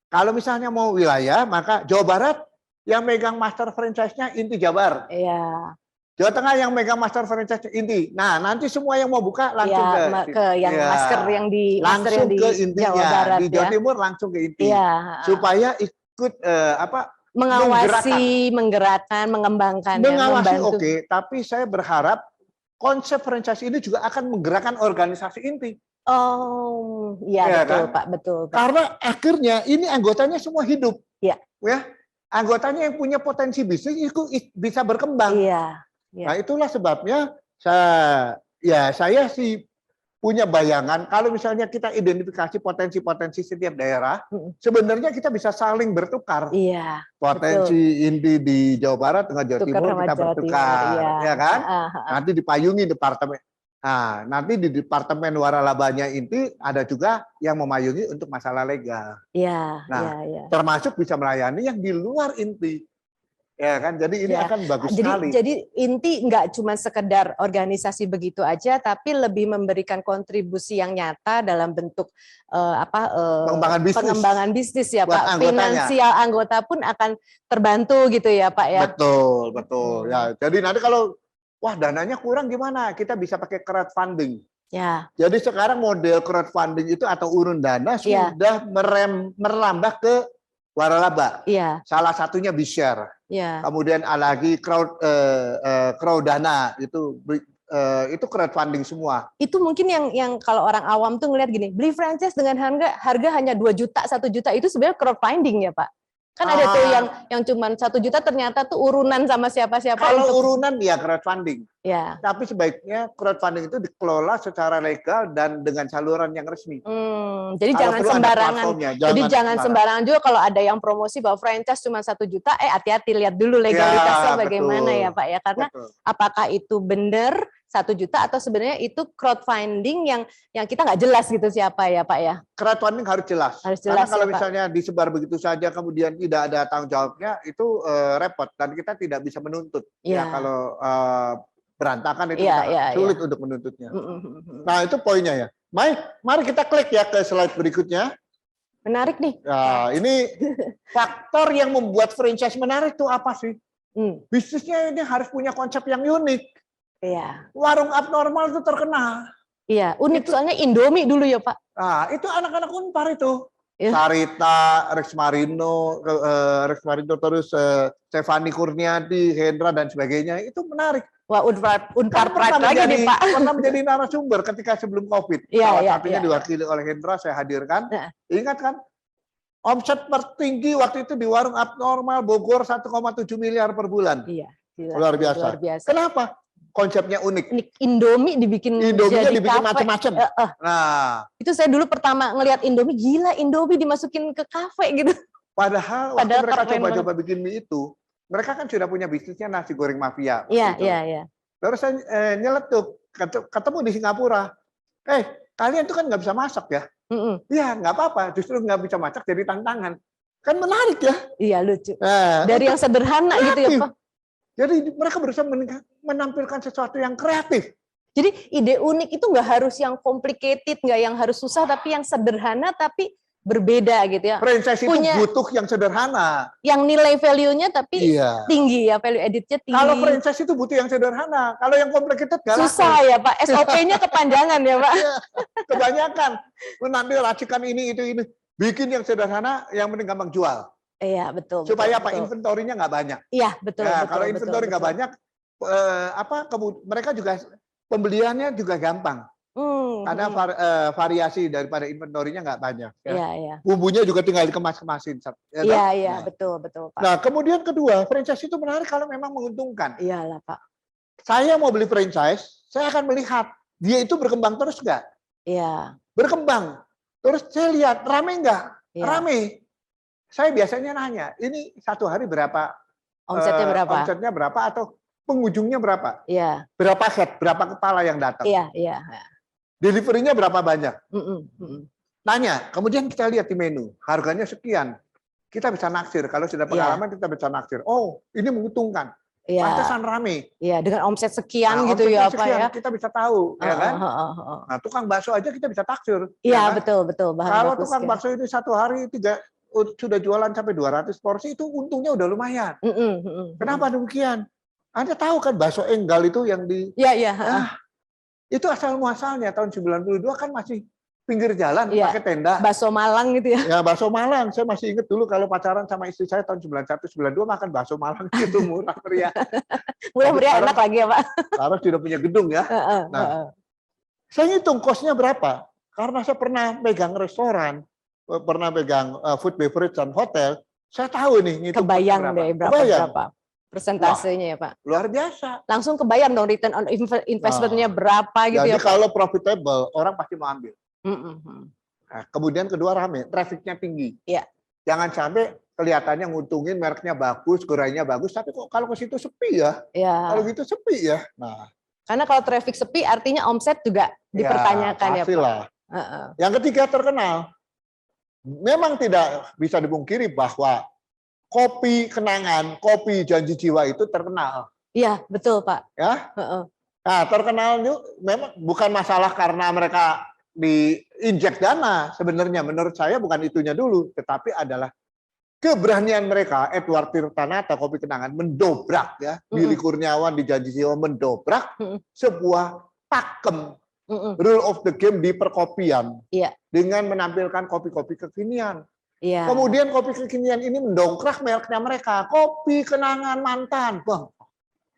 Kalau misalnya mau wilayah, maka Jawa Barat yang megang master franchise-nya Inti Jabar. Iya. Jawa Tengah yang megang master franchise Inti. Nah, nanti semua yang mau buka langsung Ya, ke yang ya, masker yang di masker langsung yang di ke intinya. Jawa Barat Di Jawa ya. Timur langsung ke Inti. Iya. Supaya ikut Mengawasi, menggerakkan, mengembangkan, mengawasi ya, membantu. oke, tapi saya berharap konsep franchise ini juga akan menggerakkan organisasi inti. Oh, iya Ya, betul kan? Pak, betul Pak. Karena akhirnya ini anggotanya semua hidup. Iya. Ya, anggotanya yang punya potensi bisnis itu bisa berkembang. Iya. Nah, itulah sebabnya saya sih punya bayangan kalau misalnya kita identifikasi potensi-potensi setiap daerah, sebenarnya kita bisa saling bertukar. Iya. Potensi inti di Jawa Barat dengan Jawa Timur kita bertukar, ya kan? Nanti dipayungi departemen. Nah, nanti di departemen waralabanya inti ada juga yang memayungi untuk masalah legal. Iya. Nah, iya. termasuk bisa melayani yang di luar inti. Ya kan, jadi ini akan bagus sekali. Jadi inti nggak cuma sekedar organisasi begitu aja, tapi lebih memberikan kontribusi yang nyata dalam bentuk pengembangan bisnis ya Pak. Finansial anggota pun akan terbantu gitu ya Pak ya. Betul. Ya, jadi nanti kalau dananya kurang gimana? Kita bisa pakai crowdfunding. Ya. Jadi sekarang model crowdfunding itu atau urun dana sudah merambah ke waralaba. Iya. Salah satunya BeShare. Ya. Kemudian ada lagi crowdana itu crowdfunding semua. Itu mungkin yang kalau orang awam tuh ngelihat gini, beli franchise dengan harga hanya 2 juta, 1 juta itu sebenarnya crowdfunding ya Pak. Kan ada tuh yang cuma 1 juta ternyata tuh urunan sama siapa-siapa. Kalau urunan ya crowdfunding. Ya. Tapi sebaiknya crowdfunding itu dikelola secara legal dan dengan saluran yang resmi. Jadi jangan sembarangan. Jadi jangan sembarangan juga kalau ada yang promosi bahwa franchise cuma 1 juta, hati-hati lihat dulu legalitasnya bagaimana ya Pak ya. Karena apakah itu benar 1 juta atau sebenarnya itu crowdfunding yang kita nggak jelas gitu siapa ya Pak ya. Crowdfunding harus jelas. Karena kalau misalnya disebar begitu saja kemudian tidak ada tanggung jawabnya itu repot dan kita tidak bisa menuntut. Ya kalau berantakan itu sulit untuk menuntutnya. Nah itu poinnya ya. Mari kita klik ya ke slide berikutnya. Menarik nih. Nah, ini faktor yang membuat franchise menarik itu apa sih? Bisnisnya ini harus punya konsep yang unik. Iya. Warung abnormal itu terkenal. Iya, unik itu, soalnya Indomie dulu ya Pak. Nah, itu anak-anak Unpar itu. Ya. Sarita, Rex Marino terus Stefani Kurniadi, Hendra dan sebagainya itu menarik. Wah, Unpar Pride lagi nih Pak. Pernah menjadi narasumber ketika sebelum COVID. Salah satunya diwakili oleh Hendra, saya hadirkan. Ingat kan? Omset tertinggi waktu itu di warung abnormal Bogor 1,7 miliar per bulan. Iya. Luar biasa. Kenapa? Konsepnya unik. Indomie dibikin macam-macam. Nah, itu saya dulu pertama ngelihat Indomie, gila Indomie dimasukin ke kafe gitu. Padahal waktu mereka coba-coba bikin mie itu, mereka kan sudah punya bisnisnya nasi goreng mafia. Iya. Terus saya nyeletuk, ketemu di Singapura. Kalian tuh kan nggak bisa masak ya? Iya, nggak apa-apa. Justru nggak bisa masak jadi tantangan. Kan menarik ya? Iya, lucu. Dari yang sederhana kreatif. Gitu ya Pak. Jadi mereka berusaha menampilkan sesuatu yang kreatif. Jadi ide unik itu nggak harus yang complicated, nggak yang harus susah, tapi yang sederhana tapi berbeda gitu ya. Franchise itu butuh yang sederhana. Yang nilai value-nya tapi tinggi ya, value added-nya tinggi. Kalau franchise itu butuh yang sederhana. Kalau yang complicated nggak susah ya Pak, SOP-nya kepanjangan ya Pak. Kebanyakan. Nanti racikan ini, itu. Bikin yang sederhana, yang penting gampang jual. Iya betul. Supaya apa? Inventorinya nggak banyak. Iya betul. Kalau inventori nggak banyak, mereka juga pembeliannya juga gampang. Karena variasi daripada inventorinya nggak banyak. Iya. Bumbunya juga tinggal dikemas-kemasin. Iya betul Pak. Nah kemudian kedua, franchise itu menarik kalau memang menguntungkan. Iyalah Pak. Saya mau beli franchise, saya akan melihat dia itu berkembang terus nggak? Iya. Berkembang. Terus saya lihat rame nggak? Ya. Rame. Saya biasanya nanya, ini satu hari berapa? Omsetnya berapa? Omsetnya berapa atau pengunjungnya berapa? Iya. Berapa head, berapa kepala yang datang? Iya. Delivery-nya berapa banyak? Nanya, kemudian kita lihat di menu, harganya sekian. Kita bisa naksir, kalau sudah pengalaman kita bisa naksir. Oh, ini menguntungkan. Pantesan rame. Iya, dengan omset sekian gitu ya Pak ya. Kita bisa tahu, ya kan? Nah, tukang bakso aja kita bisa taksir. Iya, ya kan? betul. Kalau tukang bakso ini satu hari sudah jualan sampai 200 porsi, itu untungnya udah lumayan. Kenapa demikian? Anda tahu kan bakso Enggal itu yang di Iya, iya. itu asal muasalnya tahun 92 kan masih pinggir jalan Iya. pakai tenda. Bakso Malang gitu ya. Ya bakso Malang, saya masih ingat dulu kalau pacaran sama istri saya tahun 91 92 makan bakso Malang itu murah meriah. Murah meriah sekarang- enak lagi ya Pak. Karena sudah punya gedung ya. Heeh, Nah, heeh. saya hitung kosnya berapa. Karena saya pernah megang restoran, pernah megang food beverage dan hotel, saya tahu nih ngitung Kebayang kosnya deh Kebayang. berapa persentasenya ya Pak. Luar biasa. Langsung kebayang dong return on investment-nya berapa gitu Jadi ya Pak. kalau profitable, orang pasti mau ambil. Mm-mm. Nah, kemudian kedua rame, trafficnya tinggi. Iya. Jangan sampai kelihatannya nguntungin, mereknya bagus, gorengnya bagus, tapi kok kalau ke situ sepi ya? Ya. Kalau gitu sepi ya. Nah, Karena kalau traffic sepi artinya omset juga dipertanyakan ya Pak. pastilah. Heeh. Yang ketiga terkenal. Memang tidak bisa dipungkiri bahwa kopi kenangan, kopi janji jiwa itu terkenal. Iya, betul Pak. Ya. Heeh. Nah, terkenal itu memang bukan masalah karena mereka diinjek dana. Sebenarnya menurut saya bukan itunya dulu, tetapi adalah keberanian mereka, Edward Tirtanata, Kopi Kenangan, mendobrak ya, Billy Kurniawan di Janji Jiwa mendobrak sebuah pakem Mm-mm. rule of the game di perkopian Iya. dengan menampilkan kopi-kopi kekinian. Iya. Kemudian kopi kekinian ini mendongkrak mereknya mereka, Kopi Kenangan Mantan. Bang,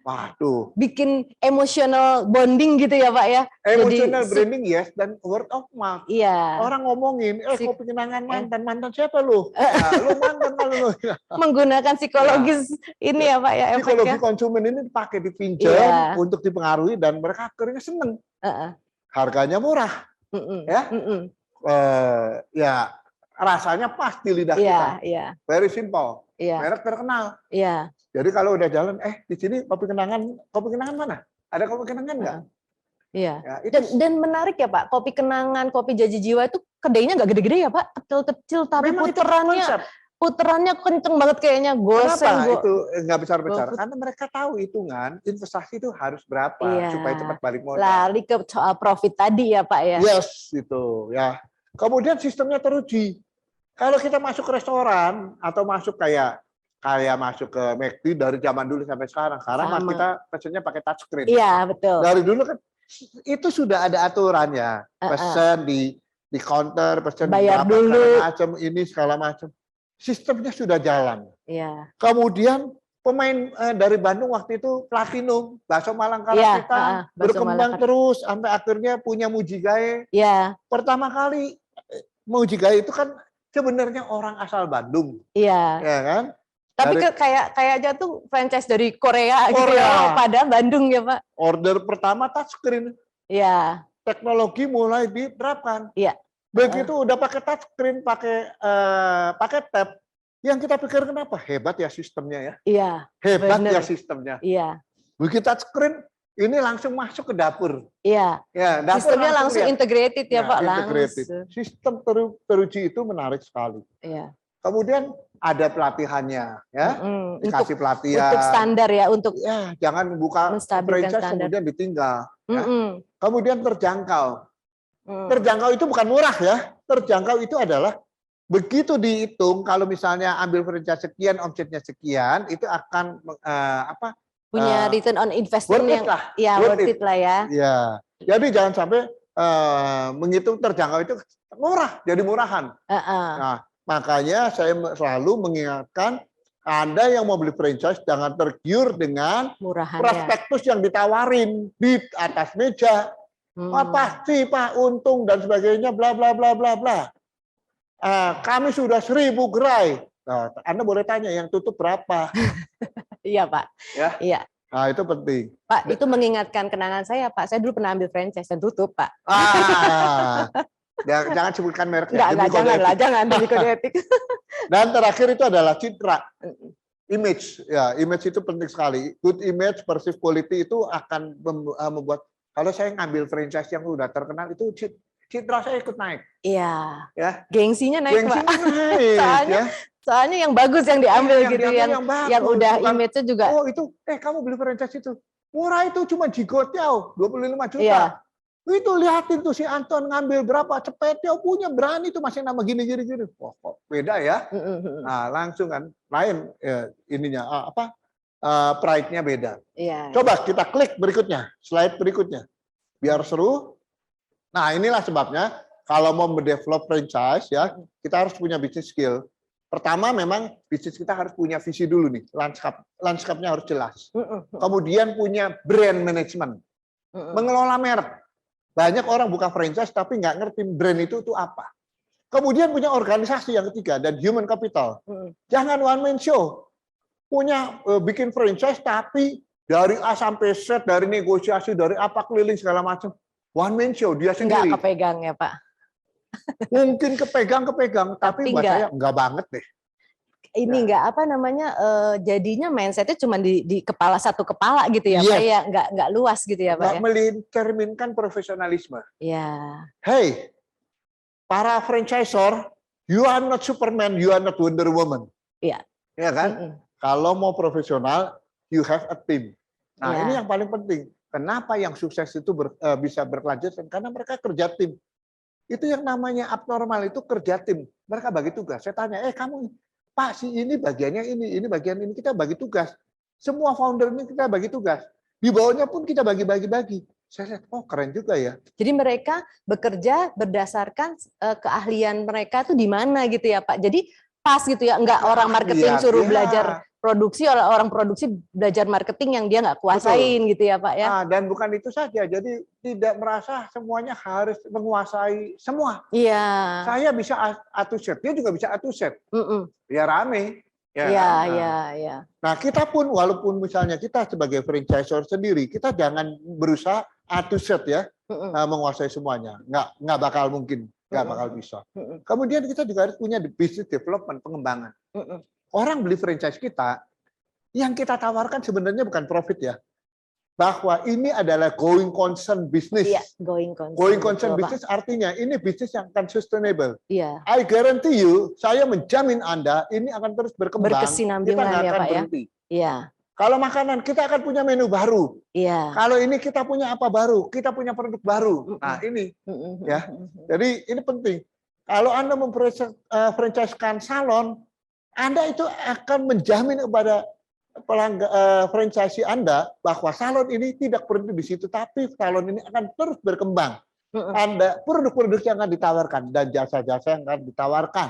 waduh. Bikin emotional bonding gitu ya Pak ya. Emotional Jadi, branding yes, dan word of mouth. Iya. Orang ngomongin, Si- Kopi Kenangan Mantan, mantan siapa lu? Nah, lu mantan kalau lu. Menggunakan psikologis ini ya Pak ya Psikologi efeknya. konsumen ini dipakai, dipinjam Iya. untuk dipengaruhi dan mereka akhirnya seneng. Heeh. Harganya murah, Mm-mm. Ya. Mm-mm. ya rasanya pas di lidah Iya, kita. iya, Very simple, iya, merek terkenal. iya. Jadi kalau udah jalan, di sini kopi kenangan mana? Ada kopi kenangan nggak? Iya. Ya, itu Dan menarik ya Pak, kopi kenangan, kopi janji jiwa itu kedainya nggak gede-gede ya Pak, kecil-kecil tapi memang itu puterannya konsep. kenceng banget kayaknya. Goseng. Kenapa itu nggak besar-besar? Goput. Karena mereka tahu hitungan investasi itu harus berapa Iya. supaya cepat balik modal. Lari ke soal profit tadi ya Pak ya. Yes, itu ya. Kemudian sistemnya teruji. Kalau kita masuk ke restoran atau masuk kayak masuk ke McD dari zaman dulu sampai sekarang. Sekarang mah Sama. kita pesennya pakai touchscreen. Iya betul. Dari dulu kan itu sudah ada aturannya. Uh-uh. Pesen di counter, pesen Bayar berapa dulu. segala macam ini segala macam. Sistemnya sudah jalan. Iya. Kemudian pemain dari Bandung waktu itu Platinum, bakso Malang Iya, Karapita bakso berkembang Malang. terus sampai akhirnya punya Mujigae. Iya, Pertama kali Mujigae itu kan sebenarnya orang asal Bandung, iya. ya kan? Tapi Dari kayak aja tuh franchise dari Korea, gitu Korea. ya, pada Bandung ya Pak. order pertama touchscreen, Iya, teknologi mulai diterapkan. Iya. Begitu udah pakai touchscreen, pakai tab, yang kita pikir kenapa? Hebat ya sistemnya ya. iya, Hebat Bener. ya sistemnya. iya, Begitu touchscreen, ini langsung masuk ke dapur. iya. Ya, dapur Sistemnya langsung lihat. integrated ya Pak, integrated. langsung. Sistem teruji itu menarik sekali. Iya. Kemudian ada pelatihannya, ya. Mm-mm. Dikasih pelatihan. Untuk standar ya, untuk Ya, jangan buka menstabilkan franchise standar. kemudian ditinggal. Ya. Mm-mm. Kemudian terjangkau. Mm. Terjangkau itu bukan murah ya. Terjangkau itu adalah begitu dihitung kalau misalnya ambil franchise sekian, omsetnya sekian, itu akan Punya return on investment worth it yang lah. ya worth worth it lah ya. Ya. Jadi jangan sampai menghitung terjangkau itu murah, jadi murahan. Heeh. Nah, makanya saya selalu mengingatkan Anda yang mau beli franchise jangan tergiur dengan Murahan ya. prospektus yang ditawarin di atas meja. Apa sih Pak untung dan sebagainya bla bla bla bla bla. Kami sudah 1000 gerai. Nah, Anda boleh tanya yang tutup berapa. Iya Pak. Ya. Iya. Nah, itu penting. Pak, itu mengingatkan kenangan saya Pak. Saya dulu pernah ambil franchise dan tutup Pak. Jangan sebutkan mereknya. Enggak, demi kode jangan etik. lah, jangan demi kode etik. Dan terakhir itu adalah citra. Image, ya, image itu penting sekali. Good image, perceived quality itu akan membuat, kalau saya ngambil franchise yang udah terkenal itu citra saya ikut naik. Iya. Ya. Gengsinya naik Gengsi Pak. naik. Soalnya ya. Soalnya yang bagus yang diambil Yang gitu, diambil yang bagus, udah bukan, image-nya juga. Oh itu, kamu beli franchise itu. Murah itu cuma jigotnya 25 juta. Iya. Itu lihatin tuh si Anton ngambil berapa cepet dia punya berani tuh masih nama gini. Oh, kok beda ya. Nah, langsung kan lain ininya pride-nya beda. Iya. Coba kita klik berikutnya, slide berikutnya. Biar seru. Nah, inilah sebabnya kalau mau mendevelop franchise ya, kita harus punya business skill. Pertama memang bisnis kita harus punya visi dulu nih, lanskapnya harus jelas. Kemudian punya brand management, mengelola merek. Banyak orang buka franchise tapi nggak ngerti brand itu apa. Kemudian punya organisasi yang ketiga dan human capital. Jangan one man show. Punya bikin franchise tapi dari A sampai Z, dari negosiasi, dari apa keliling segala macam. One man show dia sendiri. Nggak kepegang ya Pak. Mungkin kepegang, tapi buat saya enggak banget deh. Ini nggak apa namanya, jadinya mindsetnya cuma di kepala satu kepala gitu ya, Yes. Pak ya, nggak luas gitu ya Pak Enggak ya. mencerminkan profesionalisme. Ya. Hey, para franchisor, you are not Superman, you are not Wonder Woman. Iya. Ya kan? Kalau mau profesional, you have a team. Nah, Ya. ini yang paling penting. Kenapa yang sukses itu bisa berkelanjutan? Karena mereka kerja tim. Itu yang namanya abnormal itu kerja tim. Mereka bagi tugas. Saya tanya, kamu Pak, si ini bagiannya ini bagian ini, kita bagi tugas. Semua founder ini kita bagi tugas. Di bawahnya pun kita bagi-bagi. Saya lihat, oh keren juga ya. Jadi mereka bekerja berdasarkan keahlian mereka tuh di mana gitu ya Pak. Jadi pas gitu ya, nggak orang marketing suruh belajar produksi, orang produksi belajar marketing yang dia nggak kuasain. Betul. Gitu ya Pak ya. Dan bukan itu saja, jadi tidak merasa semuanya harus menguasai semua. Iya. Saya bisa atur set, dia juga bisa atur set. Ya rame. Ya. Nah kita pun walaupun misalnya kita sebagai franchisor sendiri, kita jangan berusaha atur set ya, menguasai semuanya. Nggak bakal mungkin, nggak bakal bisa. Kemudian kita juga harus punya business development, pengembangan. Orang beli franchise kita, yang kita tawarkan sebenarnya bukan profit ya, bahwa ini adalah going concern business. Iya, going concern. Going concern business artinya ini bisnis yang akan sustainable. Iya. I guarantee you, saya menjamin Anda ini akan terus berkembang. Berkesinambungan kita nggak ya akan Pak ya. berhenti. Iya. Kalau makanan kita akan punya menu baru. Iya. Kalau ini kita punya apa baru, kita punya produk baru. Nah ini, ya. Jadi ini penting. Kalau Anda memfranchise-kan salon, Anda itu akan menjamin kepada franchisee Anda bahwa salon ini tidak berhenti di situ, tapi salon ini akan terus berkembang. Anda produk-produk yang akan ditawarkan dan jasa-jasa yang akan ditawarkan.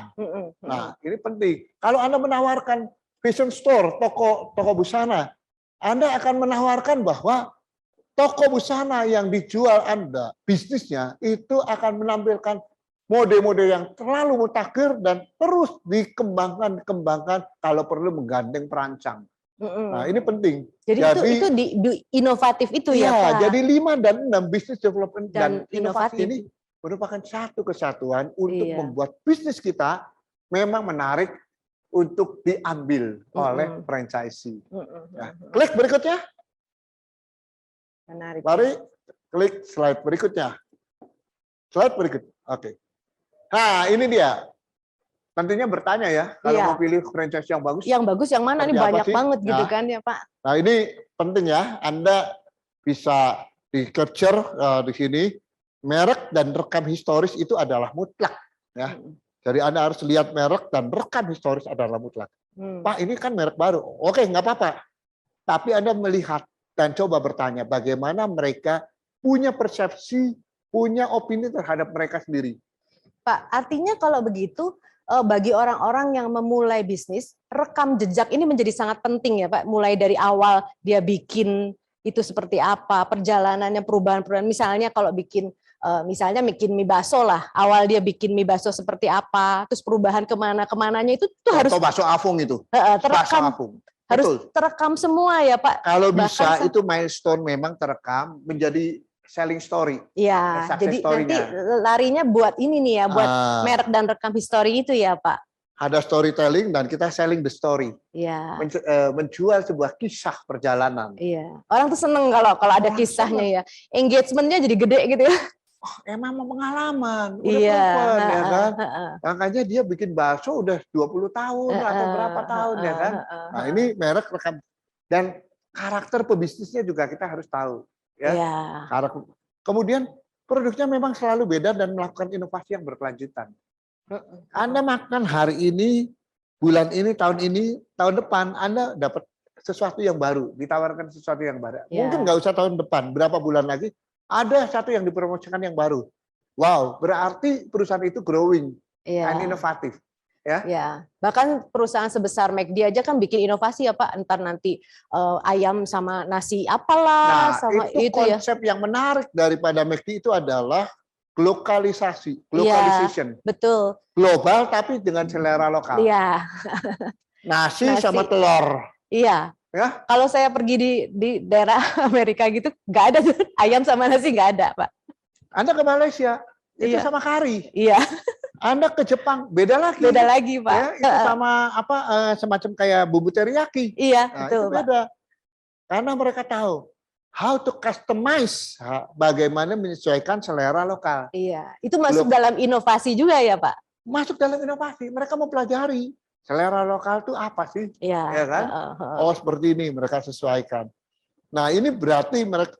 Nah, ini penting. Kalau Anda menawarkan fashion store, toko busana, Anda akan menawarkan bahwa toko busana yang dijual Anda, bisnisnya itu akan menampilkan mode-mode yang terlalu mutakhir dan terus dikembangkan kalau perlu menggandeng perancang. Nah, ini penting. Jadi itu di inovatif itu ya Pak. Jadi 5 dan 6 business development dan inovasi ini merupakan satu kesatuan untuk membuat bisnis kita memang menarik untuk diambil oleh franchisee. Ya. Klik berikutnya. Menarik. Mari klik slide berikutnya. Slide berikut. Oke. Nah, ini dia. Tentunya bertanya ya, kalau mau pilih franchise yang bagus. Yang bagus yang mana? Ini banyak banget gitu kan ya Pak. Nah, ini penting ya. Anda bisa di-capture di sini. Merek dan rekam historis itu adalah mutlak. Ya. Jadi Anda harus lihat merek dan rekam historis adalah mutlak. Pak, ini kan merek baru. Oke, nggak apa-apa. Tapi Anda melihat dan coba bertanya bagaimana mereka punya persepsi, punya opini terhadap mereka sendiri. Pak, artinya kalau begitu, bagi orang-orang yang memulai bisnis, rekam jejak ini menjadi sangat penting ya Pak. Mulai dari awal dia bikin itu seperti apa, perjalanannya, perubahan-perubahan. Misalnya kalau bikin mie bakso lah, awal dia bikin mie bakso seperti apa, terus perubahan kemananya itu tuh harus. Atau bakso afung itu. Terekam. Bakso afung. Harus Betul. terekam semua ya Pak. Kalau bisa itu milestone memang terekam menjadi selling story. Iya, jadi nanti larinya buat ini nih ya, buat merek dan rekam history itu ya Pak. Ada storytelling dan kita selling the story. Iya. Menjual sebuah kisah perjalanan. Iya. Orang tuh seneng kalau ada kisahnya ya. Engagementnya jadi gede gitu ya. Oh, emang mau pengalaman, udah proven ya kan. Makanya dia bikin bakso udah 20 tahun atau berapa tahun ya kan. Nah, ini merek rekam dan karakter pebisnisnya juga kita harus tahu. Ya. Kemudian produknya memang selalu beda dan melakukan inovasi yang berkelanjutan. Anda makan hari ini, bulan ini, tahun tahun depan, Anda dapat sesuatu yang baru, ditawarkan sesuatu yang baru. Ya. Mungkin nggak usah tahun depan, berapa bulan lagi ada satu yang dipromosikan yang baru. Wow, berarti perusahaan itu growing Iya. and inovatif. Ya, bahkan perusahaan sebesar McD aja kan bikin inovasi ya Pak, entar nanti ayam sama nasi apalah, Nah, sama itu itu ya. konsep yang menarik daripada McD itu adalah lokalisasi, Iya. localization. Betul. Global tapi dengan selera lokal. Iya, Nasi Nasi. sama telur. iya. Ya. Kalau saya pergi di daerah Amerika gitu, nggak ada tuh ayam sama nasi, nggak ada Pak. Anda ke Malaysia, itu Iya. sama kari. Iya, Anda ke Jepang, beda lagi. beda lagi Pak. Ya, itu sama semacam kayak bumbu teriyaki. Iya, Nah, betul itu Pak. beda. Karena mereka tahu how to customize, bagaimana menyesuaikan selera lokal. Iya, itu masuk dalam inovasi juga ya Pak. Masuk dalam inovasi, mereka mau pelajari selera lokal itu apa sih? Iya. Ya kan? Oh, seperti ini mereka sesuaikan. Nah, ini berarti mereka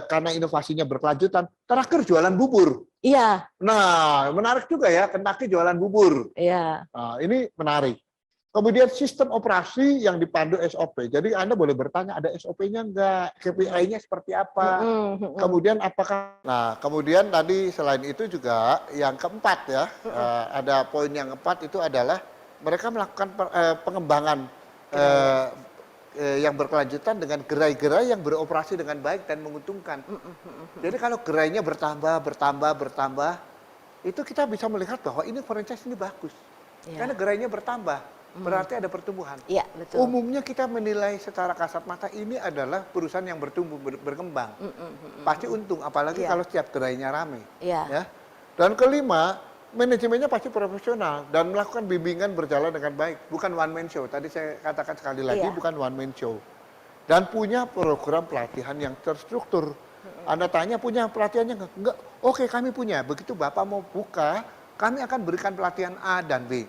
karena inovasinya berkelanjutan, terakhir jualan bubur. Iya, Nah, menarik juga ya, Kentucky jualan bubur. iya. Nah, ini menarik. Kemudian sistem operasi yang dipandu SOP. Jadi Anda boleh bertanya, ada SOP-nya enggak? KPI-nya seperti apa? Kemudian apakah... Nah, kemudian tadi selain itu juga yang keempat ya, ada poin yang keempat itu adalah mereka melakukan pengembangan yang berkelanjutan dengan gerai-gerai yang beroperasi dengan baik dan menguntungkan. Jadi kalau gerainya bertambah, itu kita bisa melihat bahwa ini franchise ini bagus. Iya. Karena gerainya bertambah, berarti ada pertumbuhan. Iya, betul. Umumnya kita menilai secara kasat mata ini adalah perusahaan yang bertumbuh, berkembang. Pasti untung, apalagi Iya. kalau setiap gerainya ramai. Iya. Ya. Dan kelima, manajemennya pasti profesional dan melakukan bimbingan berjalan dengan baik. Bukan one man show. Tadi saya katakan sekali lagi, Iya. bukan one man show. Dan punya program pelatihan yang terstruktur. Anda tanya punya pelatihannya enggak? Enggak. Oke, kami punya. Begitu Bapak mau buka, kami akan berikan pelatihan A dan B.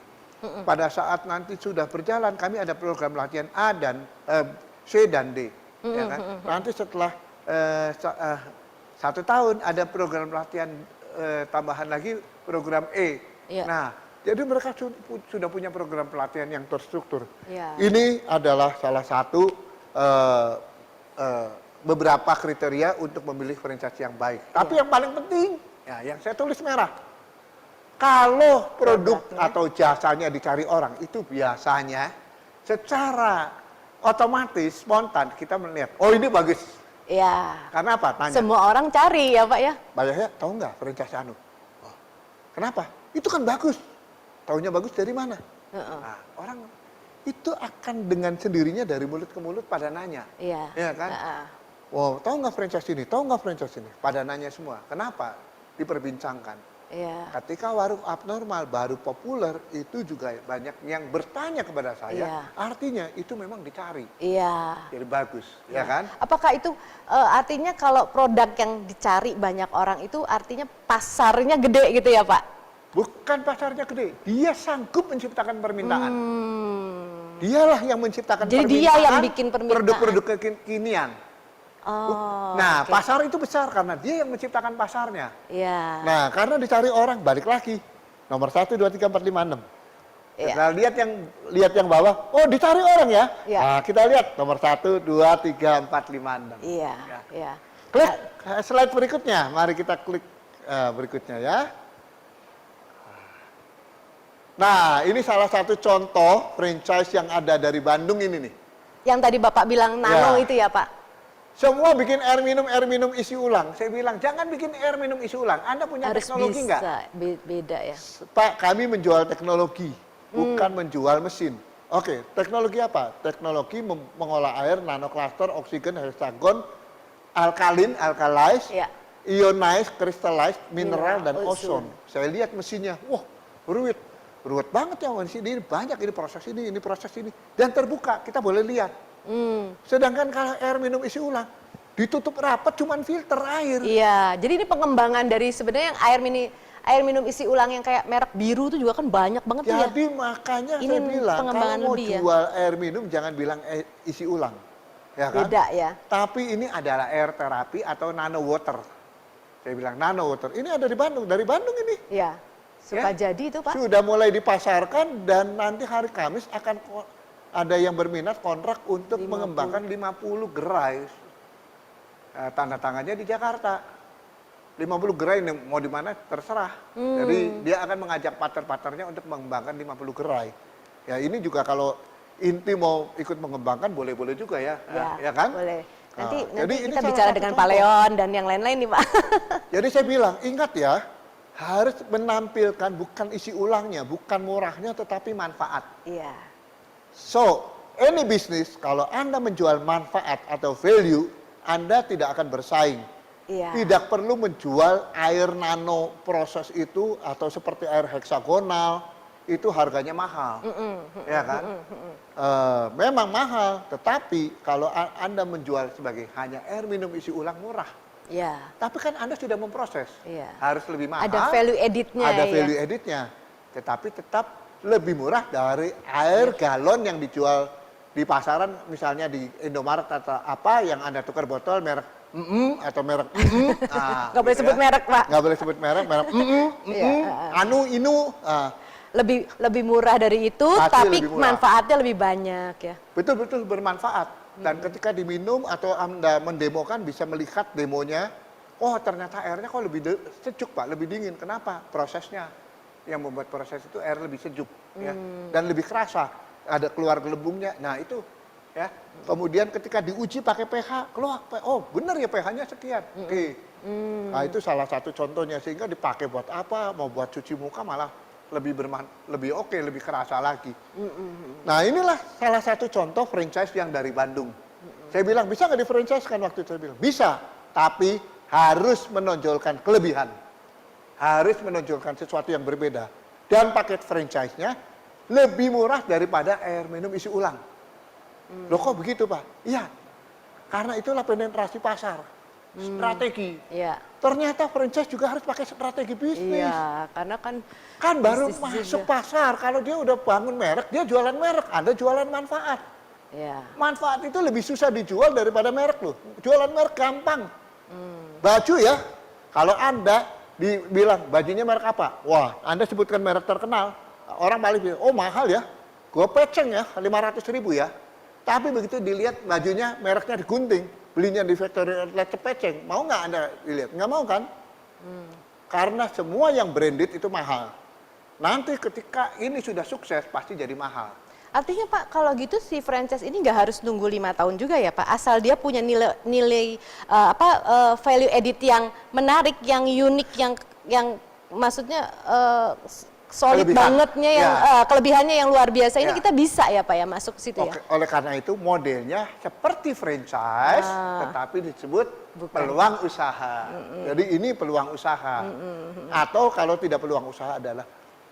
Pada saat nanti sudah berjalan, kami ada program pelatihan A dan C dan D. Ya kan? Nanti setelah 1 tahun ada program pelatihan tambahan lagi program E. Iya. Nah, jadi mereka sudah punya program pelatihan yang terstruktur. Iya. Ini adalah salah satu beberapa kriteria untuk memilih franchise yang baik. Tapi yang paling penting, ya, yang saya tulis merah, kalau produk Produknya. atau jasanya dicari orang, itu biasanya secara otomatis, spontan kita melihat, oh ini bagus. Iya. Karena apa? Tanya. Semua orang cari ya Pak ya. Bayarnya tahu nggak franchise anu? Oh, kenapa? Itu kan bagus. Taunya bagus dari mana? Nah, orang itu akan dengan sendirinya dari mulut ke mulut pada nanya. Iya. Ya kan? Wow, tahu nggak franchise ini? Tahu nggak franchise ini? Pada nanya semua. Kenapa? Diperbincangkan. Iya. Ketika warung abnormal baru populer, itu juga banyak yang bertanya kepada saya. Iya. Artinya itu memang dicari. Iya. Jadi bagus, ya kan? Apakah itu artinya kalau produk yang dicari banyak orang itu artinya pasarnya gede gitu ya Pak? Bukan pasarnya gede, dia sanggup menciptakan permintaan. Dialah yang menciptakan Jadi permintaan. dia yang bikin permintaan. Produk-produk kekinian. Oh. Nah, oke. pasar itu besar karena dia yang menciptakan pasarnya. Iya. Nah, karena dicari orang, balik lagi. Nomor 1, 2, 3, 4, 5, 6. Iya. Nah, lihat yang bawah. Oh, dicari orang ya. Iya. Nah, kita lihat nomor 1, 2, 3, 4, 5, 6. Iya. Ya. Iya. Klik slide berikutnya. Mari kita klik berikutnya ya. Nah, ini salah satu contoh franchise yang ada dari Bandung ini nih. Yang tadi Bapak bilang nano Ya. itu ya Pak? Semua bikin air minum isi ulang. Saya bilang, jangan bikin air minum isi ulang. Anda punya Harus teknologi nggak? bisa. Beda ya. Pak, kami menjual teknologi, bukan menjual mesin. Oke, teknologi apa? Teknologi mengolah air, nanocluster, oksigen, hexagon, alkalin, alkalize, Iya. ionized, crystallized, mineral, dan Mineral, ozon. Saya lihat mesinnya, wah, ruwet. Ruwet banget ya, ini banyak, ini proses ini. Dan terbuka, kita boleh lihat. Sedangkan kalau air minum isi ulang, ditutup rapat cuman filter air. Iya. Jadi ini pengembangan dari sebenarnya yang air minum isi ulang yang kayak merek biru itu juga kan banyak banget tuh ya. Jadi makanya Ini saya bilang, kalau pengembangan mau lebih ya. jual air minum jangan bilang isi ulang. Ya kan? Beda ya. Tapi ini adalah air terapi atau nano water. Saya bilang nano water. Ini ada di Bandung, dari Bandung ini. Iya. Suka jadi itu Pak. Sudah mulai dipasarkan dan nanti hari Kamis akan ada yang berminat kontrak untuk 50. mengembangkan 50 gerai. Tanda tangannya di Jakarta. 50 gerai ini mau di mana terserah. Jadi dia akan mengajak partner-partnernya untuk mengembangkan 50 gerai. Ya ini juga kalau inti mau ikut mengembangkan boleh-boleh juga ya. Ya kan? Boleh. Nanti, Nah, nanti jadi ini kita salah bicara satu dengan contoh. Pak Leon dan yang lain-lain nih Pak. Jadi saya bilang, ingat ya, harus menampilkan bukan isi ulangnya, bukan murahnya, tetapi manfaat. Iya. So, any business, kalau Anda menjual manfaat atau value, Anda tidak akan bersaing. Iya. Tidak perlu menjual air nano proses itu atau seperti air heksagonal, itu harganya mahal. Ya kan? Memang mahal, tetapi kalau Anda menjual sebagai hanya air minum isi ulang murah. Iya. Tapi kan Anda sudah memproses. Iya. Harus lebih mahal. Ada value editnya Ada ya. value editnya. Tetapi tetap lebih murah dari air galon yang dijual di pasaran, misalnya di Indomaret atau apa, yang Anda tukar botol merek atau merek nah, Nggak boleh gitu sebut ya. merek Pak. Nggak boleh sebut merek Iya. anu, inu. Lebih murah dari itu, Pasti tapi lebih murah. manfaatnya lebih banyak ya. Betul-betul bermanfaat. Dan ketika diminum atau Anda mendemokan bisa melihat demonya, oh ternyata airnya kok lebih sejuk Pak, lebih dingin. Kenapa? Prosesnya. Yang membuat proses itu air lebih sejuk ya, dan lebih kerasa. Ada keluar gelembungnya. Nah, itu ya. Kemudian ketika diuji pakai pH, keluar oh benar ya pH-nya sekian. Oke. Nah, itu salah satu contohnya, sehingga dipakai buat apa? Mau buat cuci muka malah lebih oke, lebih kerasa lagi. Nah, inilah salah satu contoh franchise yang dari Bandung. Saya bilang, bisa nggak di franchise kan waktu itu? Saya bilang, bisa, tapi harus menonjolkan kelebihan. Harus menonjolkan sesuatu yang berbeda. Dan paket franchise-nya lebih murah daripada air minum isi ulang. Loh kok begitu Pak? Iya, karena itulah penetrasi pasar. Strategi. Iya. Ternyata franchise juga harus pakai strategi bisnis. Iya, karena Kan baru bisnis masuk juga. pasar, kalau dia udah bangun merek, dia jualan merek, Anda jualan manfaat. Iya. Manfaat itu lebih susah dijual daripada merek loh. Jualan merek gampang. Baju ya, kalau Anda dibilang bajunya merek apa? Wah, Anda sebutkan merek terkenal, orang malah bilang, oh mahal ya, gue peceng ya, 500.000 ya. Tapi begitu dilihat bajunya mereknya digunting, belinya di factory outlet cepeceng, mau nggak Anda dilihat? Nggak mau kan? Karena semua yang branded itu mahal. Nanti ketika ini sudah sukses, pasti jadi mahal. Artinya Pak, kalau gitu si franchise ini nggak harus nunggu 5 tahun juga ya Pak, asal dia punya nilai value edit yang menarik, yang unik, yang maksudnya solid Kelebihan. bangetnya, yang Ya. kelebihannya yang luar biasa. Ini Ya. kita bisa ya Pak ya masuk ke situ ya. Oke, oleh karena itu modelnya seperti franchise, tetapi disebut peluang usaha. Jadi ini peluang usaha. Atau kalau tidak peluang usaha adalah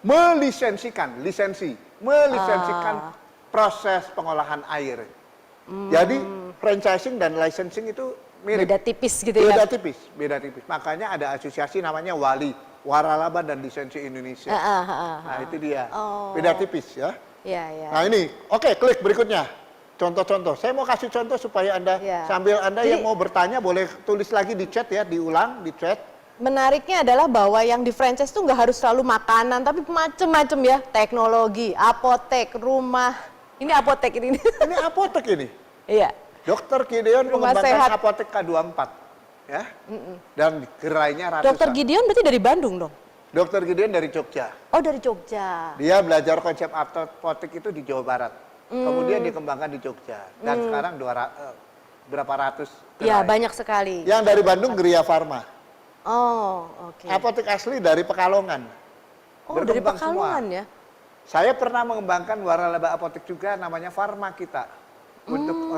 melisensikan proses pengolahan air. Jadi franchising dan licensing itu mirip. Beda tipis gitu ya. Beda tipis. Makanya ada asosiasi namanya WALI, Waralaba dan Lisensi Indonesia. Nah itu dia, Oh. beda tipis ya. Iya, iya. Nah ini, oke, klik berikutnya. Contoh-contoh. Saya mau kasih contoh supaya Anda, Ya. sambil Anda Jadi- yang mau bertanya boleh tulis lagi di chat ya, diulang di chat. Menariknya adalah bahwa yang di franchise tuh nggak harus selalu makanan, tapi macem-macem ya. Teknologi, apotek, rumah. Ini apotek ini. Ini apotek ini. Iya. Dokter Gideon Rumah mengembangkan sehat. apotek K24. Ya. Dan gerainya ratusan. Dokter Gideon berarti dari Bandung dong? Dokter Gideon dari Jogja. Oh, dari Jogja. Dia belajar konsep apotek itu di Jawa Barat. Kemudian dikembangkan di Jogja. Dan sekarang berapa ratus Ya, gerai. banyak sekali. Yang dari Bandung Geria Farma. Oh, oke. Apotek asli dari Pekalongan. Oh, dari Berkembang semua. Pekalongan ya? Saya pernah mengembangkan waralaba apotek juga, namanya Farma Kita, untuk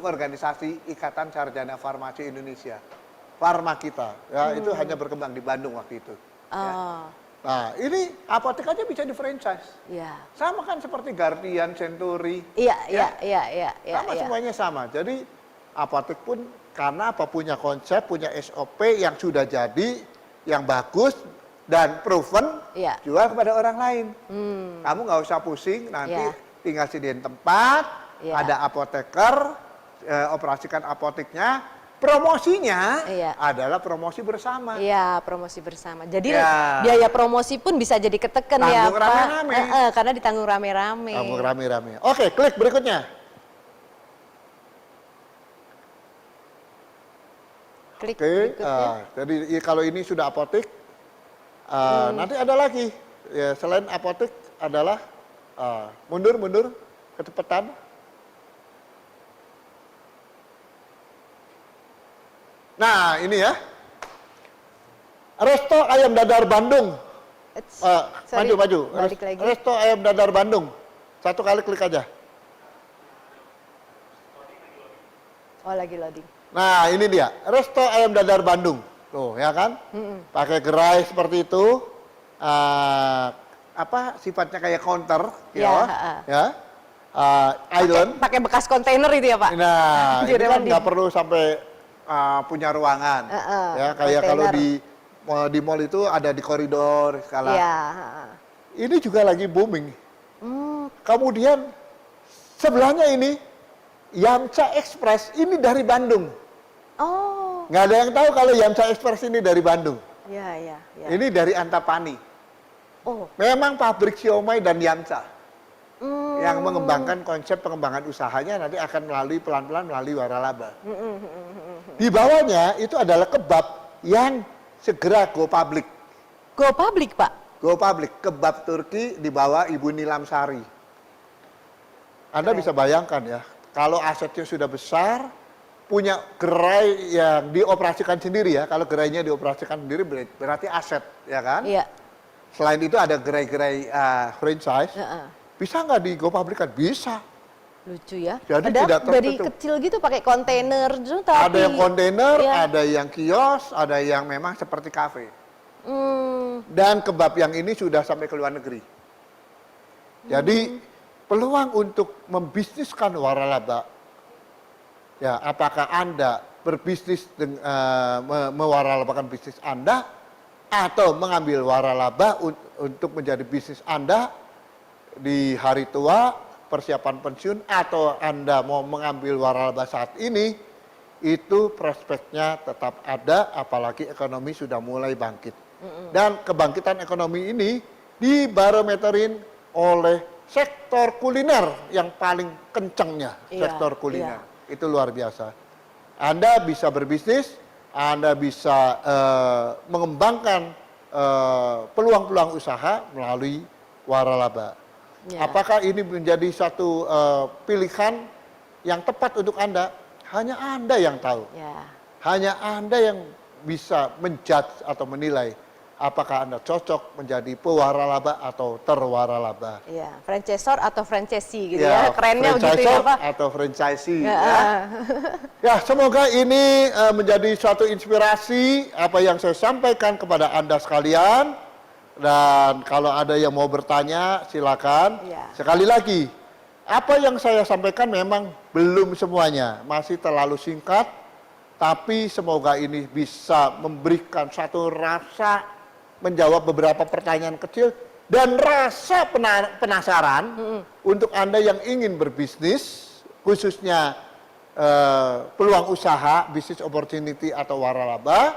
organisasi Ikatan Sarjana Farmasi Indonesia. Farma Kita, ya itu hanya berkembang di Bandung waktu itu. Ya. Oh, Nah ini apotek aja bisa di franchise. iya. Sama kan seperti Guardian, Century, Iya, Ya. iya. sama semuanya sama. Jadi apotek pun karena apa, punya konsep, punya SOP yang sudah jadi, yang bagus dan proven, Iya. jual kepada orang lain. Kamu nggak usah pusing, nanti Iya. tinggal sediain tempat, Iya. ada apoteker, operasikan apoteknya, promosinya Iya. adalah promosi bersama. Iya, promosi bersama. Jadi Ya. biaya promosi pun bisa jadi keteken ya, Tanggung Pak. rame-rame. Karena ditanggung rame-rame. Kamu rame-rame. Oke, klik berikutnya. Klik Oke, berikutnya. jadi kalau ini sudah apotik, nanti ada lagi. Ya, selain apotik adalah mundur kecepatan. Nah, ini ya. Resto Ayam Dadar Bandung. Eits, sorry, Maju. balik lagi. Resto Ayam Dadar Bandung. Satu kali klik aja. Oh, lagi loading. Nah, ini dia. Resto Ayam Dadar Bandung. Tuh, ya kan? Pakai gerai seperti itu. Apa sifatnya kayak counter, Ya, kios, ya. Island. Pakai bekas kontainer itu ya, Pak? Nah, Di ini kan Rewandi. nggak perlu sampai punya ruangan. Ya, kayak kalau kontainer. di mall itu ada di koridor skala. Iya. Ini juga lagi booming. Hmm, Kemudian sebelahnya ini Yamcha Express ini dari Bandung. oh, Nggak ada yang tahu kalau Yamcha Express ini dari Bandung. ya. Ini dari Antapani. Oh, Memang pabrik siomay dan Yamcha hmm, yang mengembangkan konsep pengembangan usahanya nanti akan pelan-pelan melalui waralaba. Di bawahnya itu adalah kebab yang segera go public. go public, Pak. Go public, kebab Turki di bawah Ibu Nilam Sari. Anda Keren. bisa bayangkan ya, kalau asetnya sudah besar, punya gerai yang dioperasikan sendiri ya. Kalau gerainya dioperasikan sendiri berarti aset, ya kan? Iya. Selain itu ada gerai-gerai franchise. Heeh. Bisa nggak di go public kan? Bisa. Lucu ya. Jadi Padahal tidak dari tertutup. kecil gitu pakai kontainer gitu, tapi Ada yang kontainer, Iya. ada yang kios, ada yang memang seperti kafe. Hmm, Dan kebab yang ini sudah sampai ke luar negeri. Jadi peluang untuk membisniskan waralaba, ya apakah Anda berbisnis mewaralabakan bisnis Anda atau mengambil waralaba untuk menjadi bisnis Anda di hari tua, persiapan pensiun, atau Anda mau mengambil waralaba saat ini, itu prospeknya tetap ada, apalagi ekonomi sudah mulai bangkit. Dan kebangkitan ekonomi ini dibarometerin oleh sektor kuliner yang paling kencangnya, Iya, sektor kuliner. Itu luar biasa. Anda bisa berbisnis, Anda bisa mengembangkan peluang-peluang usaha melalui waralaba. Ya. Apakah ini menjadi satu pilihan yang tepat untuk Anda? Hanya Anda yang tahu. ya. Hanya Anda yang bisa menjudge atau menilai apakah Anda cocok menjadi pewaralaba atau terwaralaba. Iya, franchisor atau franchisee gitu ya. Kerennya begitu ya, franchisor Pak. atau franchisee. Ya. Ya. Ya, semoga ini menjadi suatu inspirasi apa yang saya sampaikan kepada Anda sekalian. Dan kalau ada yang mau bertanya, silakan. Ya. Sekali lagi, apa yang saya sampaikan memang belum semuanya, masih terlalu singkat. Tapi semoga ini bisa memberikan satu rasa menjawab beberapa pertanyaan kecil dan rasa penasaran untuk Anda yang ingin berbisnis, khususnya peluang usaha, business opportunity atau waralaba.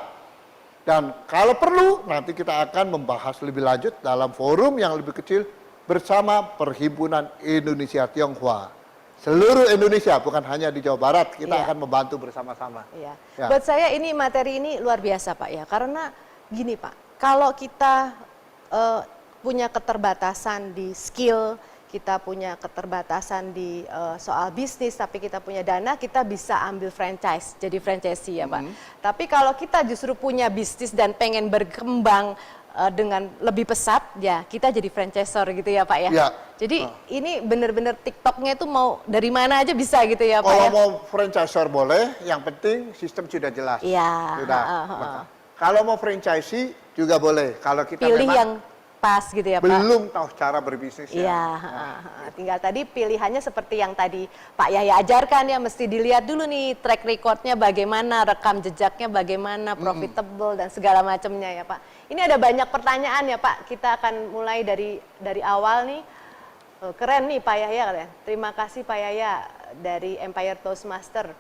Dan kalau perlu nanti kita akan membahas lebih lanjut dalam forum yang lebih kecil bersama Perhimpunan Indonesia Tionghoa. Seluruh Indonesia, bukan hanya di Jawa Barat, kita Iya. akan membantu bersama-sama. Iya. Ya. Buat saya ini materi ini luar biasa, Pak ya. Karena gini, Pak, kalau kita punya keterbatasan di skill, kita punya keterbatasan di soal bisnis, tapi kita punya dana, kita bisa ambil franchise, jadi franchisee ya, Pak. Tapi kalau kita justru punya bisnis dan pengen berkembang dengan lebih pesat, ya kita jadi franchisor gitu ya, Pak ya. Ya. Jadi ini benar-benar TikToknya itu mau dari mana aja bisa gitu ya, Pak Kalau ya. mau franchisor boleh, yang penting sistem sudah jelas. Iya. Sudah. Kalau mau franchisee juga boleh. Kalau kita Pilih memang yang pas gitu ya, Pak. belum tahu cara berbisnisnya. Iya, tinggal tadi pilihannya seperti yang tadi Pak Yahya ajarkan ya, mesti dilihat dulu nih track recordnya bagaimana, rekam jejaknya bagaimana, profitable dan segala macamnya ya Pak. Ini ada banyak pertanyaan ya Pak, kita akan mulai dari awal nih. Keren nih Pak Yahya, keren. Terima kasih Pak Yahya dari Empire Toastmaster.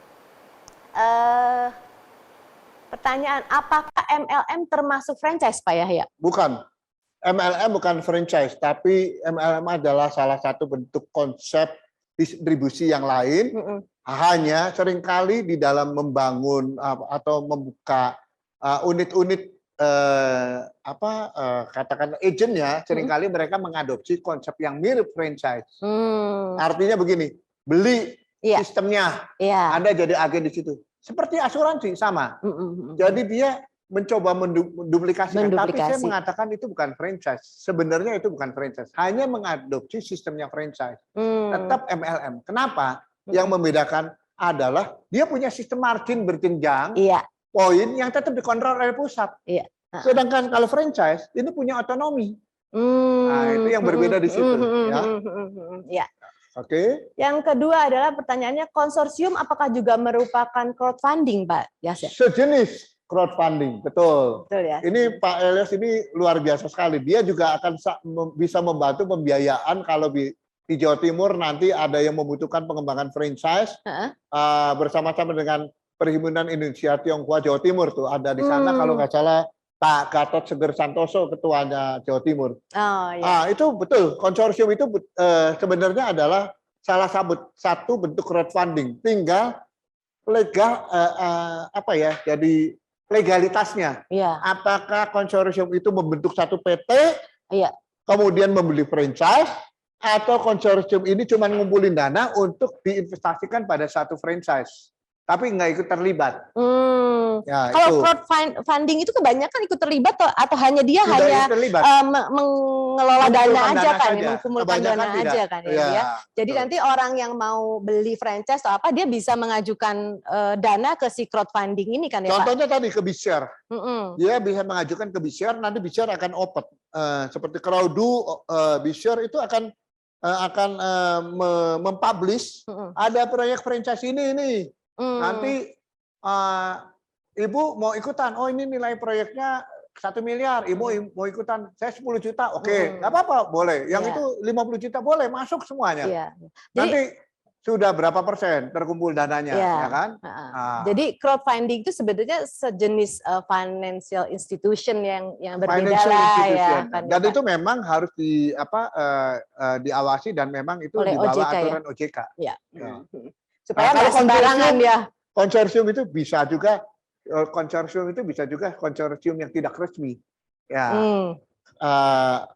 pertanyaan, apakah MLM termasuk franchise, Pak Yahya? Bukan. MLM bukan franchise, tapi MLM adalah salah satu bentuk konsep distribusi yang lain. Hanya seringkali di dalam membangun atau membuka unit-unit katakan agentnya, seringkali mereka mengadopsi konsep yang mirip franchise. Artinya begini, beli Iya. sistemnya, Iya. Anda jadi agen di situ. Seperti asuransi sama. Jadi dia mencoba menduplikasikan, tapi saya Menduplikasi. mengatakan itu bukan franchise. Sebenarnya itu bukan franchise, hanya mengadopsi sistemnya franchise. Tetap MLM. Kenapa? Yang membedakan adalah dia punya sistem margin berjenjang, Iya. poin yang tetap dikontrol oleh pusat. Iya. Sedangkan kalau franchise ini punya otonomi. Nah, itu yang berbeda di situ. Ya. Ya. Oke. Yang kedua adalah pertanyaannya, konsorsium apakah juga merupakan crowdfunding, Pak Yasir? Sejenis crowdfunding, betul. Betul ya. Ini Pak Elias ini luar biasa sekali. Dia juga akan bisa membantu pembiayaan kalau di Jawa Timur nanti ada yang membutuhkan pengembangan franchise bersama-sama dengan Perhimpunan Indonesia Tionghoa Jawa Timur tuh ada di sana kalau nggak salah Pak Gatot Seger Santoso ketuanya Jawa Timur. Oh, ya. Itu betul. Konsorsium itu sebenarnya adalah salah satu bentuk crowdfunding. Tinggal legal jadi legalitasnya. Iya. Apakah konsorsium itu membentuk satu PT, Iya. kemudian membeli franchise, atau konsorsium ini cuma ngumpulin dana untuk diinvestasikan pada satu franchise, tapi nggak ikut terlibat. Ya, Kalau itu. crowdfunding itu kebanyakan ikut terlibat atau hanya dia Sudah hanya ikut terlibat. mengelola dana Mengumpulkan aja dana kan, saja. mengumpulkan Kebanyakan dana tidak. aja kan ya, Ya, dia. Jadi betul. nanti orang yang mau beli franchise atau apa dia bisa mengajukan dana ke si crowdfunding ini kan ya, Pak? Contohnya tadi ke Bishare. Mm-mm. Dia bisa mengajukan ke Bishare, nanti Bishare akan open. Seperti Crowdu, Bishare itu akan mempublish ada proyek franchise ini. Nanti Ibu mau ikutan, oh ini nilai proyeknya 1 miliar, Ibu mau ikutan, saya 10 juta, oke, nggak apa-apa, boleh. Yang itu 50 juta boleh, masuk semuanya. Iya. Nanti sudah berapa persen terkumpul dananya, ya kan? Jadi crowdfunding itu sebenarnya sejenis financial institution yang berbeda Financial lah ya. institution. Kan, Dan ya, itu memang harus diawasi dan memang itu oleh di bawah OJK, aturan OJK. Ya. Ya. Supaya Nah, nggak kalau sembarangan ya. Konsorsium itu bisa juga konsorsium yang tidak resmi. Ya.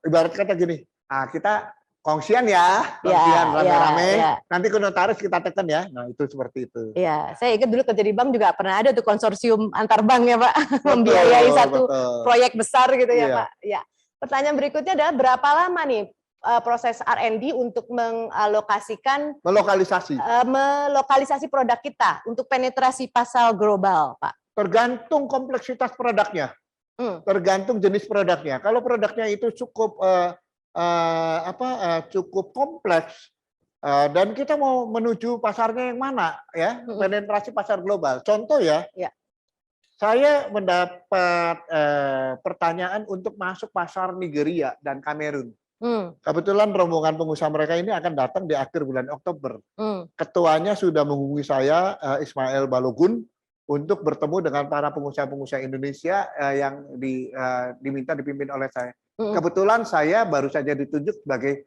Ibarat kata gini, kita kongsian rame-rame. Ya. Nanti ke notaris kita tekan ya. Nah, itu seperti itu. Iya, saya ingat dulu kerja di bank juga pernah ada tuh konsorsium antar bank ya, Pak, membiayai satu proyek besar gitu ya, Iya. Pak. Ya. Pertanyaan berikutnya adalah berapa lama nih proses R&D untuk melokalisasi produk kita untuk penetrasi pasar global, Pak? Tergantung kompleksitas produknya. Tergantung jenis produknya. Kalau produknya itu cukup cukup kompleks dan kita mau menuju pasarnya yang mana ya, penetrasi pasar global. Contoh ya. Saya mendapat pertanyaan untuk masuk pasar Nigeria dan Kamerun. Kebetulan rombongan pengusaha mereka ini akan datang di akhir bulan Oktober. Ketuanya sudah menghubungi saya, Ismail Balogun, untuk bertemu dengan para pengusaha-pengusaha Indonesia yang diminta dipimpin oleh saya. Kebetulan saya baru saja ditunjuk sebagai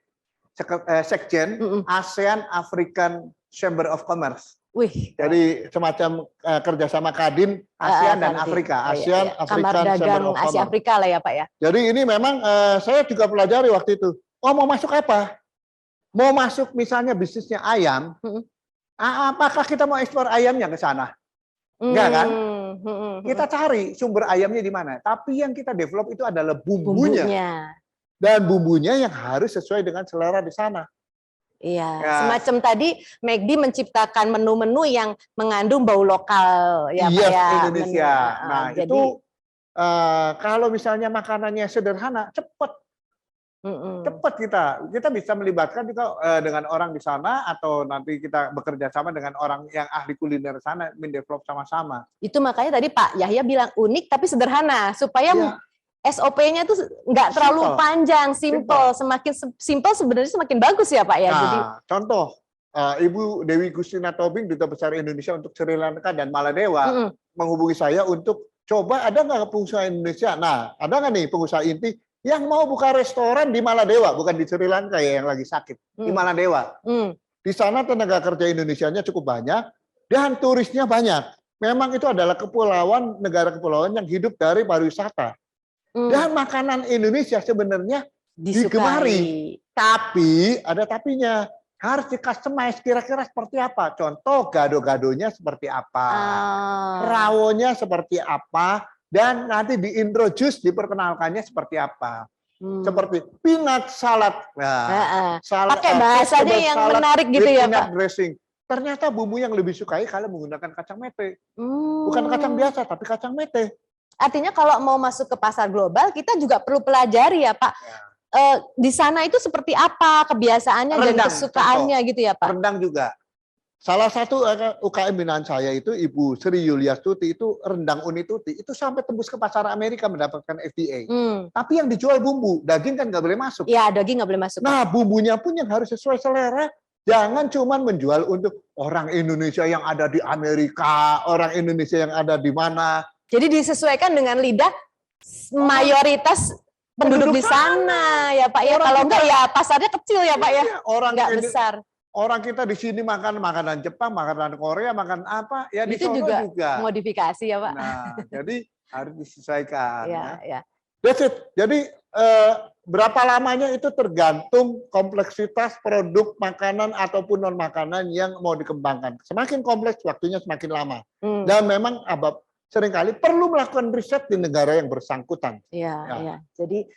Sekjen ASEAN African Chamber of Commerce. Wih. Jadi semacam kerjasama Kadin ASEAN dan Afrika, ASEAN African Chamber of Commerce. Asia Afrika lah ya, Pak ya. Jadi ini memang saya juga pelajari waktu itu. Oh, mau masuk apa? Mau masuk misalnya bisnisnya ayam, apakah kita mau ekspor ayamnya ke sana? Enggak kan? Kita cari sumber ayamnya di mana. Tapi yang kita develop itu adalah bumbunya. Dan bumbunya yang harus sesuai dengan selera di sana. Iya, semacam tadi McD menciptakan menu-menu yang mengandung bau lokal ya, Pak ya. Indonesia. Nah, itu kalau misalnya makanannya sederhana, cepat kita bisa melibatkan juga dengan orang di sana atau nanti kita bekerja sama dengan orang yang ahli kuliner sana mendevelop sama-sama. Itu makanya tadi Pak Yahya bilang unik tapi sederhana supaya SOP-nya tuh nggak terlalu panjang, simple. Semakin simple sebenarnya semakin bagus ya Pak ya. Nah, jadi contoh Ibu Dewi Gustina Tobing, Duta Besar Indonesia untuk Sri Lanka dan Maladewa menghubungi saya untuk coba ada nggak pengusaha Indonesia? Nah, ada nggak nih pengusaha inti yang mau buka restoran di Maladewa, bukan di Sri Lanka ya yang lagi sakit, di Maladewa. Di sana tenaga kerja Indonesianya cukup banyak dan turisnya banyak. Memang itu adalah kepulauan, negara kepulauan yang hidup dari pariwisata. Dan makanan Indonesia sebenarnya digemari. Tapi ada tapinya. Harus di-customize kira-kira seperti apa. Contoh gado-gadonya seperti apa. Rawonnya seperti apa. Dan nanti diintroduce, diperkenalkannya seperti apa. Seperti peanut salad. Nah, salad pakai bahasanya yang salad menarik gitu with ya peanut Pak. dressing. Ternyata bumbu yang lebih sukai kalau menggunakan kacang mete. Bukan kacang biasa, tapi kacang mete. Artinya kalau mau masuk ke pasar global, kita juga perlu pelajari ya Pak. Di sana itu seperti apa kebiasaannya dan Rendang, kesukaannya gitu ya Pak. Rendang juga. Salah satu UKM binaan saya itu Ibu Sri Yuliastuti itu rendang Unituti itu sampai tembus ke pasar Amerika mendapatkan FDA. Tapi yang dijual bumbu, daging kan nggak boleh masuk. Ya, daging nggak boleh masuk. Nah, bumbunya pun yang harus sesuai selera. Jangan cuman menjual untuk orang Indonesia yang ada di Amerika, orang Indonesia yang ada di mana. Jadi disesuaikan dengan lidah mayoritas penduduk di sana ya Pak ya. Kalau enggak ya pasarnya kecil ya Pak ya. Orang Enggak besar. Orang kita di sini makan makanan Jepang, makanan Korea, makan apa? Ya di Itu Solo juga. modifikasi ya Pak. Nah, jadi harus disesuaikan. Ya. That's it. Jadi berapa lamanya itu tergantung kompleksitas produk makanan ataupun non makanan yang mau dikembangkan. Semakin kompleks waktunya semakin lama. Dan memang seringkali perlu melakukan riset di negara yang bersangkutan. Iya. Jadi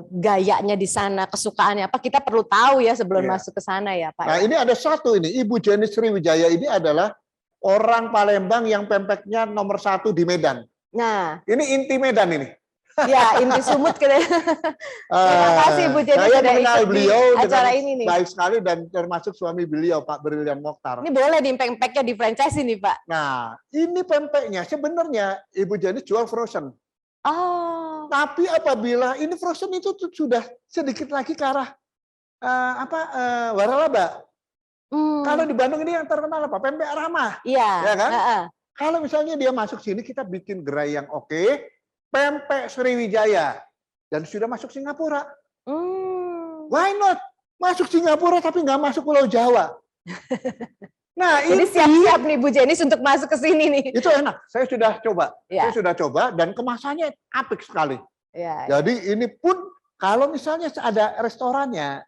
gayanya di sana, kesukaannya apa kita perlu tahu ya sebelum masuk ke sana ya Pak. Nah, ini ada satu ini, Ibu Jenny Sriwijaya ini adalah orang Palembang yang pempeknya nomor 1 di Medan. Nah, ini inti Medan ini. Ya, inti Sumut kita. Terima kasih Bu Jenny saya sudah mengenal ikut beliau di acara ini nih. Baik sekali dan termasuk suami beliau Pak Brilian Mokhtar. Ini boleh di pempeknya di franchise ini Pak. Nah, ini pempeknya sebenarnya Ibu Jenny jual frozen. Oh. Tapi apabila ini frozen itu sudah sedikit lagi ke arah waralaba. Kalau di Bandung ini yang terkenal apa? Pempek Ramah. Iya. Ya kan? Kalau misalnya dia masuk sini kita bikin gerai yang oke, pempek Sriwijaya dan sudah masuk Singapura. Why not? Masuk Singapura tapi nggak masuk Pulau Jawa. Nah, jadi siap-siap nih Bu Jenny untuk masuk ke sini nih. Itu enak. Saya sudah coba. Ya. Saya sudah coba dan kemasannya apik sekali. Ya. Jadi ini pun kalau misalnya ada restorannya,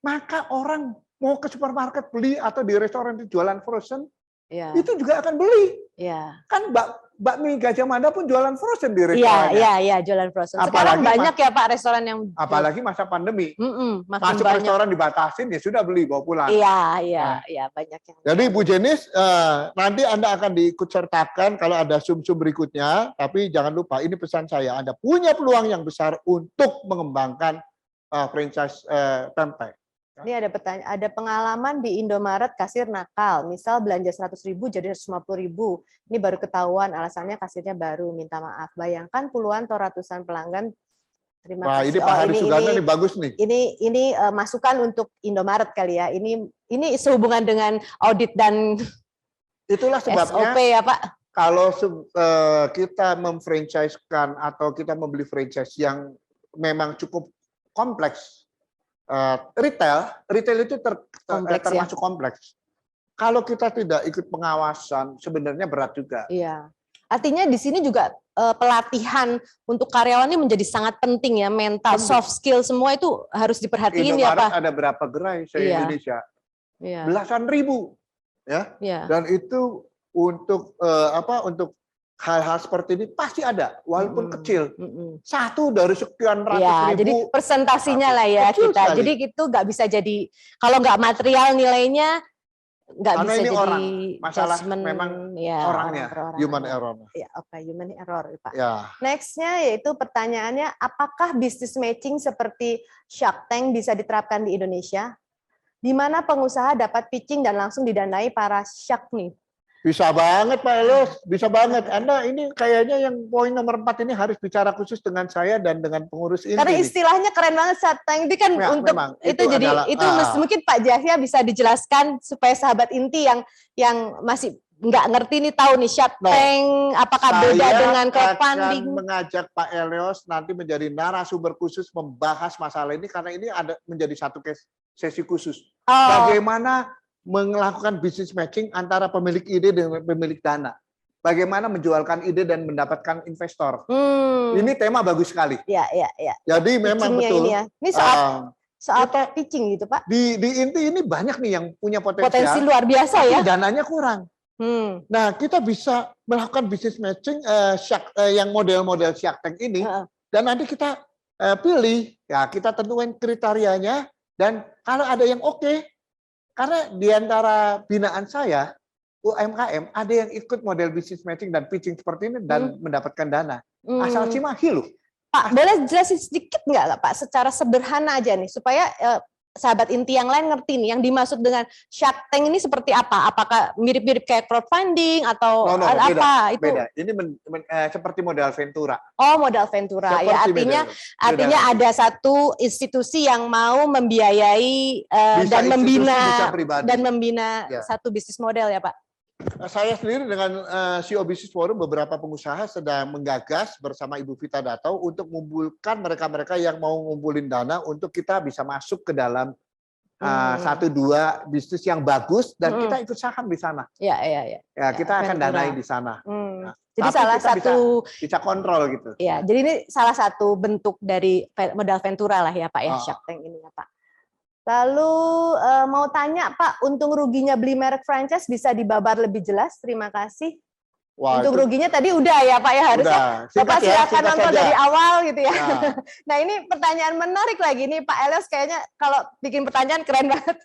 maka orang mau ke supermarket beli atau di restoran itu jualan frozen, itu juga akan beli. Kan bakmi Gajah Mada pun jualan frozen di restorannya. Iya, jualan frozen. Sekarang banyak ya Pak restoran yang apalagi masa pandemi. Masuk banyak. restoran dibatasin ya sudah beli bawa pulang. Iya, banyak yang. Jadi Bu Jenis, nanti Anda akan diikut sertakan kalau ada sum-sum berikutnya, tapi jangan lupa ini pesan saya, Anda punya peluang yang besar untuk mengembangkan franchise pempek. Ini ada pertanyaan, ada pengalaman di Indomaret kasir nakal, misal belanja 100.000 jadi 150.000. Ini baru ketahuan alasannya kasirnya baru, minta maaf. Bayangkan puluhan atau ratusan pelanggan. Terima kasih. Ini Pak Hari Suganda nih bagus nih. Ini masukan untuk Indomaret kali ya. Ini sehubungan dengan audit dan itulah sebabnya SOP ya Pak. Kalau kita memfranchise-kan atau kita membeli franchise yang memang cukup kompleks, retail itu termasuk kompleks. Kalau kita tidak ikut pengawasan, sebenarnya berat juga. Iya. Artinya di sini juga pelatihan untuk karyawan ini menjadi sangat penting ya, mental, soft skill semua itu harus diperhatiin ya Pak. Ada berapa gerai se-Indonesia? Belasan ribu, ya. Dan itu untuk untuk hal-hal seperti ini pasti ada, walaupun kecil. Satu dari sekian ratus ribu. Jadi presentasinya lah ya kita. Sekali. Jadi itu nggak bisa jadi, kalau nggak material nilainya, nggak bisa ini jadi orang. Masalah memang orangnya, human error. Ya, human error Pak. Ya. Next-nya yaitu pertanyaannya, apakah business matching seperti Shark Tank bisa diterapkan di Indonesia? Di mana pengusaha dapat pitching dan langsung didanai para shark nih? Bisa banget Pak Elos, bisa banget. Anda ini kayaknya yang poin nomor 4 ini harus bicara khusus dengan saya dan dengan pengurus ini. Karena istilahnya keren banget Shark Tank itu kan untuk memang, itu jadi adalah, mungkin Pak Jahya bisa dijelaskan supaya sahabat inti yang masih nggak ngerti nih, tahu nih Shark Tank apakah beda dengan crowdfunding? Saya akan mengajak Pak Elios nanti menjadi narasumber khusus membahas masalah ini karena ini ada menjadi satu sesi khusus. Bagaimana melakukan business matching antara pemilik ide dengan pemilik dana. Bagaimana menjualkan ide dan mendapatkan investor. Ini tema bagus sekali. Ya. Jadi memang betul. Ini ya. Ini soal pitching gitu Pak. Di inti ini banyak nih yang punya Potensi luar biasa ya. Dananya kurang. Nah, kita bisa melakukan business matching yang model-model Shark Tank ini, dan nanti kita pilih, ya kita tentuin kriterianya, dan kalau ada yang oke, karena di antara binaan saya, UMKM, ada yang ikut model business matching dan pitching seperti ini dan mendapatkan dana. Asal Cimahi loh. Pak, boleh jelasin sedikit nggak Pak, secara sederhana aja nih, supaya sahabat inti yang lain ngerti nih, yang dimaksud dengan Shark Tank ini seperti apa? Apakah mirip-mirip kayak crowdfunding atau apa? Beda. Ini seperti modal Ventura. Oh, modal Ventura. Ya, artinya ada satu institusi yang mau membiayai dan membina satu bisnis model ya Pak? Saya sendiri dengan CEO Business Forum, beberapa pengusaha sedang menggagas bersama Ibu Vita Datau untuk mengumpulkan mereka-mereka yang mau ngumpulin dana untuk kita bisa masuk ke dalam 1-2 bisnis yang bagus dan kita ikut saham di sana. Ya, kita akan danai di sana. Jadi salah satu bisa kontrol gitu. Ya, jadi ini salah satu bentuk dari modal Ventura lah ya Pak ya, Shark Tank ini ya Pak. Lalu mau tanya Pak, untung ruginya beli merek franchise bisa dibabar lebih jelas? Terima kasih. Wah, untung ruginya tadi udah ya Pak ya, harusnya Bapak silakan nonton dari awal gitu ya. Nah ini pertanyaan menarik lagi nih Pak Elios, kayaknya kalau bikin pertanyaan keren banget.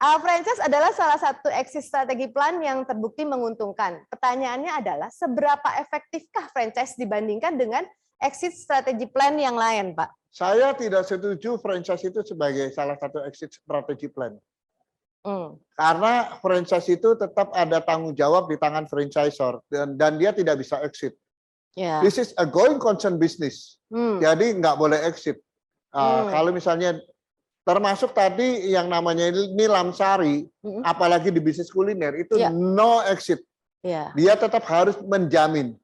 Franchise adalah salah satu exit strategi plan yang terbukti menguntungkan. Pertanyaannya adalah seberapa efektifkah franchise dibandingkan dengan exit strategi plan yang lain Pak? Saya tidak setuju franchise itu sebagai salah satu exit strategy plan. Karena franchise itu tetap ada tanggung jawab di tangan franchisor dan dia tidak bisa exit. This is a going concern business. Jadi nggak boleh exit. Kalau misalnya termasuk tadi yang namanya ini Lamsari, apalagi di bisnis kuliner itu no exit. Dia tetap harus menjamin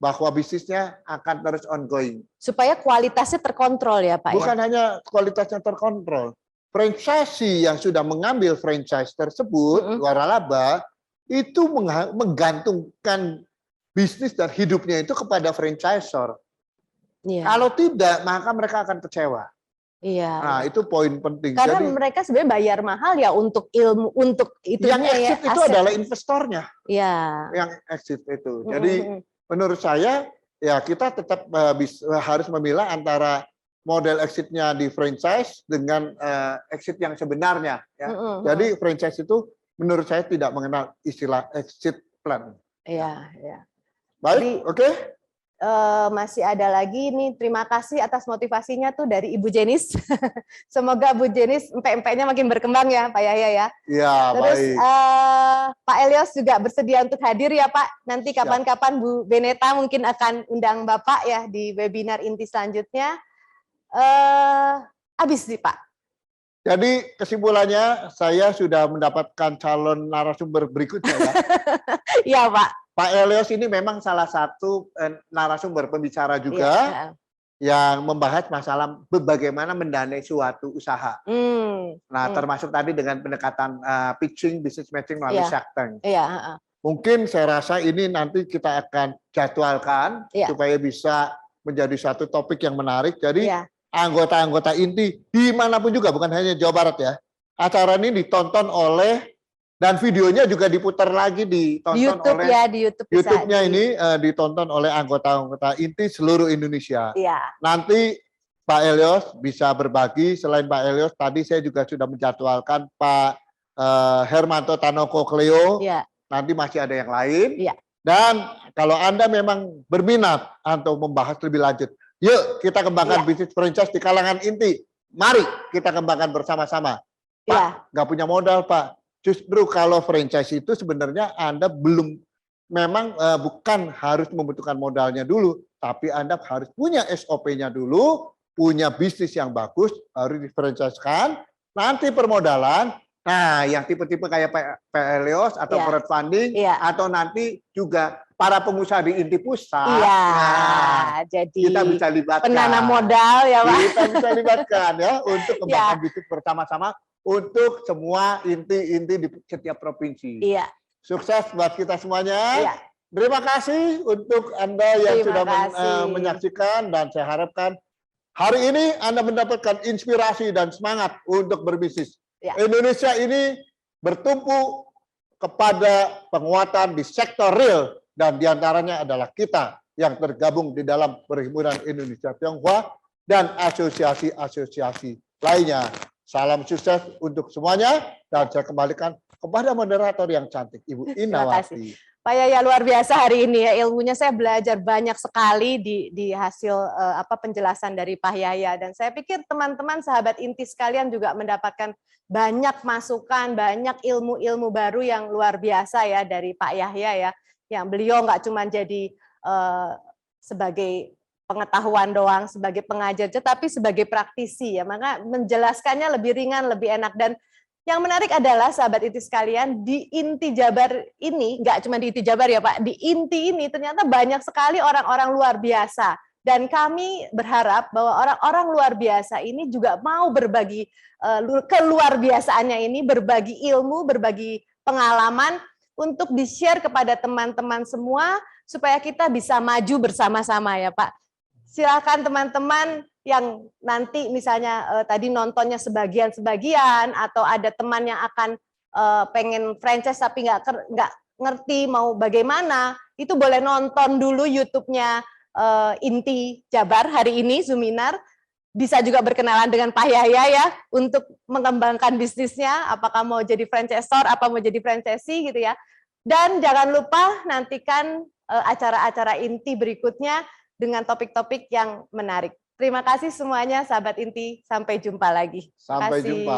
bahwa bisnisnya akan terus ongoing. Supaya kualitasnya terkontrol ya Pak. Bukan hanya kualitasnya terkontrol. Franchisee yang sudah mengambil franchise tersebut, waralaba, itu menggantungkan bisnis dan hidupnya itu kepada franchisor. Kalau tidak, maka mereka akan kecewa. Nah, itu poin penting. Karena jadi, mereka sebenarnya bayar mahal ya untuk ilmu, untuk itu. Yang exit itu adalah investornya. Yang exit itu. Jadi menurut saya, ya kita tetap harus memilah antara model exitnya di franchise dengan exit yang sebenarnya. Ya. Jadi franchise itu menurut saya tidak mengenal istilah exit plan. Baik, oke. Masih ada lagi nih, terima kasih atas motivasinya tuh dari Ibu Jenis. Semoga Bu Jenis empek-empeknya makin berkembang ya Pak Yahya ya. Iya, terus baik. Pak Elios juga bersedia untuk hadir ya Pak. Nanti kapan-kapan Bu Beneta mungkin akan undang Bapak ya di webinar inti selanjutnya. Habis nih Pak. Jadi kesimpulannya saya sudah mendapatkan calon narasumber berikutnya ya. Iya Pak. Pak Elios ini memang salah satu narasumber pembicara juga yang membahas masalah bagaimana mendanai suatu usaha. Nah, termasuk tadi dengan pendekatan pitching, business matching melalui Shark Tank. Mungkin saya rasa ini nanti kita akan jadwalkan supaya bisa menjadi satu topik yang menarik. Jadi anggota-anggota inti dimanapun juga, bukan hanya Jawa Barat ya. Acara ini ditonton oleh dan videonya juga diputar lagi ditonton di YouTube oleh di YouTube-nya ini ditonton oleh anggota-anggota inti seluruh Indonesia. Nanti Pak Elios bisa berbagi. Selain Pak Elios, tadi saya juga sudah menjadwalkan Pak Hermanto Tanoko Cleo. Nanti masih ada yang lain. Dan kalau Anda memang berminat untuk membahas lebih lanjut, yuk kita kembangkan bisnis franchise di kalangan inti. Mari kita kembangkan bersama-sama. Pak, nggak punya modal Pak. Justru kalau franchise itu sebenarnya Anda bukan harus membutuhkan modalnya dulu, tapi Anda harus punya SOP-nya dulu, punya bisnis yang bagus, baru di-franchise-kan, nanti permodalan, Nah, yang tipe-tipe kayak Pak Helios atau Iya. crowdfunding Iya. atau nanti juga para pengusaha di inti pusat. Iya, Nah, jadi kita bisa libatkan. penanam modal ya Pak. Kita bisa libatkan ya untuk kembangkan Ya. bisnis bersama-sama untuk semua inti-inti di setiap provinsi. Iya, Sukses buat kita semuanya. iya. Terima kasih untuk Anda yang Terima sudah kasih. menyaksikan dan saya harapkan hari ini Anda mendapatkan inspirasi dan semangat untuk berbisnis. Ya. Indonesia ini bertumpu kepada penguatan di sektor real dan diantaranya adalah kita yang tergabung di dalam Perhimpunan Indonesia Tionghoa dan asosiasi-asosiasi lainnya. Salam sukses untuk semuanya dan saya kembalikan kepada moderator yang cantik, Ibu Terima kasih. Inawati. Pak Yaya luar biasa hari ini ya, ilmunya saya belajar banyak sekali di hasil penjelasan dari Pak Yaya, dan saya pikir teman-teman sahabat inti sekalian juga mendapatkan banyak masukan, banyak ilmu-ilmu baru yang luar biasa ya dari Pak Yahya ya, yang beliau nggak cuma jadi sebagai pengetahuan doang, sebagai pengajar, tapi sebagai praktisi ya, maka menjelaskannya lebih ringan, lebih enak. Dan yang menarik adalah sahabat inti sekalian, di Inti Jabar ini, nggak cuma di Inti Jabar ya Pak, di Inti ini ternyata banyak sekali orang-orang luar biasa. Dan kami berharap bahwa orang-orang luar biasa ini juga mau berbagi keluar biasaannya ini, berbagi ilmu, berbagi pengalaman untuk di-share kepada teman-teman semua supaya kita bisa maju bersama-sama ya Pak. Silakan teman-teman yang nanti misalnya tadi nontonnya sebagian-sebagian atau ada teman yang akan pengen franchise tapi nggak ngerti mau bagaimana, itu boleh nonton dulu YouTube-nya Inti Jabar hari ini, Zuminar. Bisa juga berkenalan dengan Pak Yahya ya untuk mengembangkan bisnisnya, apakah mau jadi franchisor, apa mau jadi franchisee gitu ya. Dan jangan lupa nantikan acara-acara Inti berikutnya dengan topik-topik yang menarik. Terima kasih semuanya sahabat Inti, sampai jumpa lagi. Sampai Terima kasih. jumpa.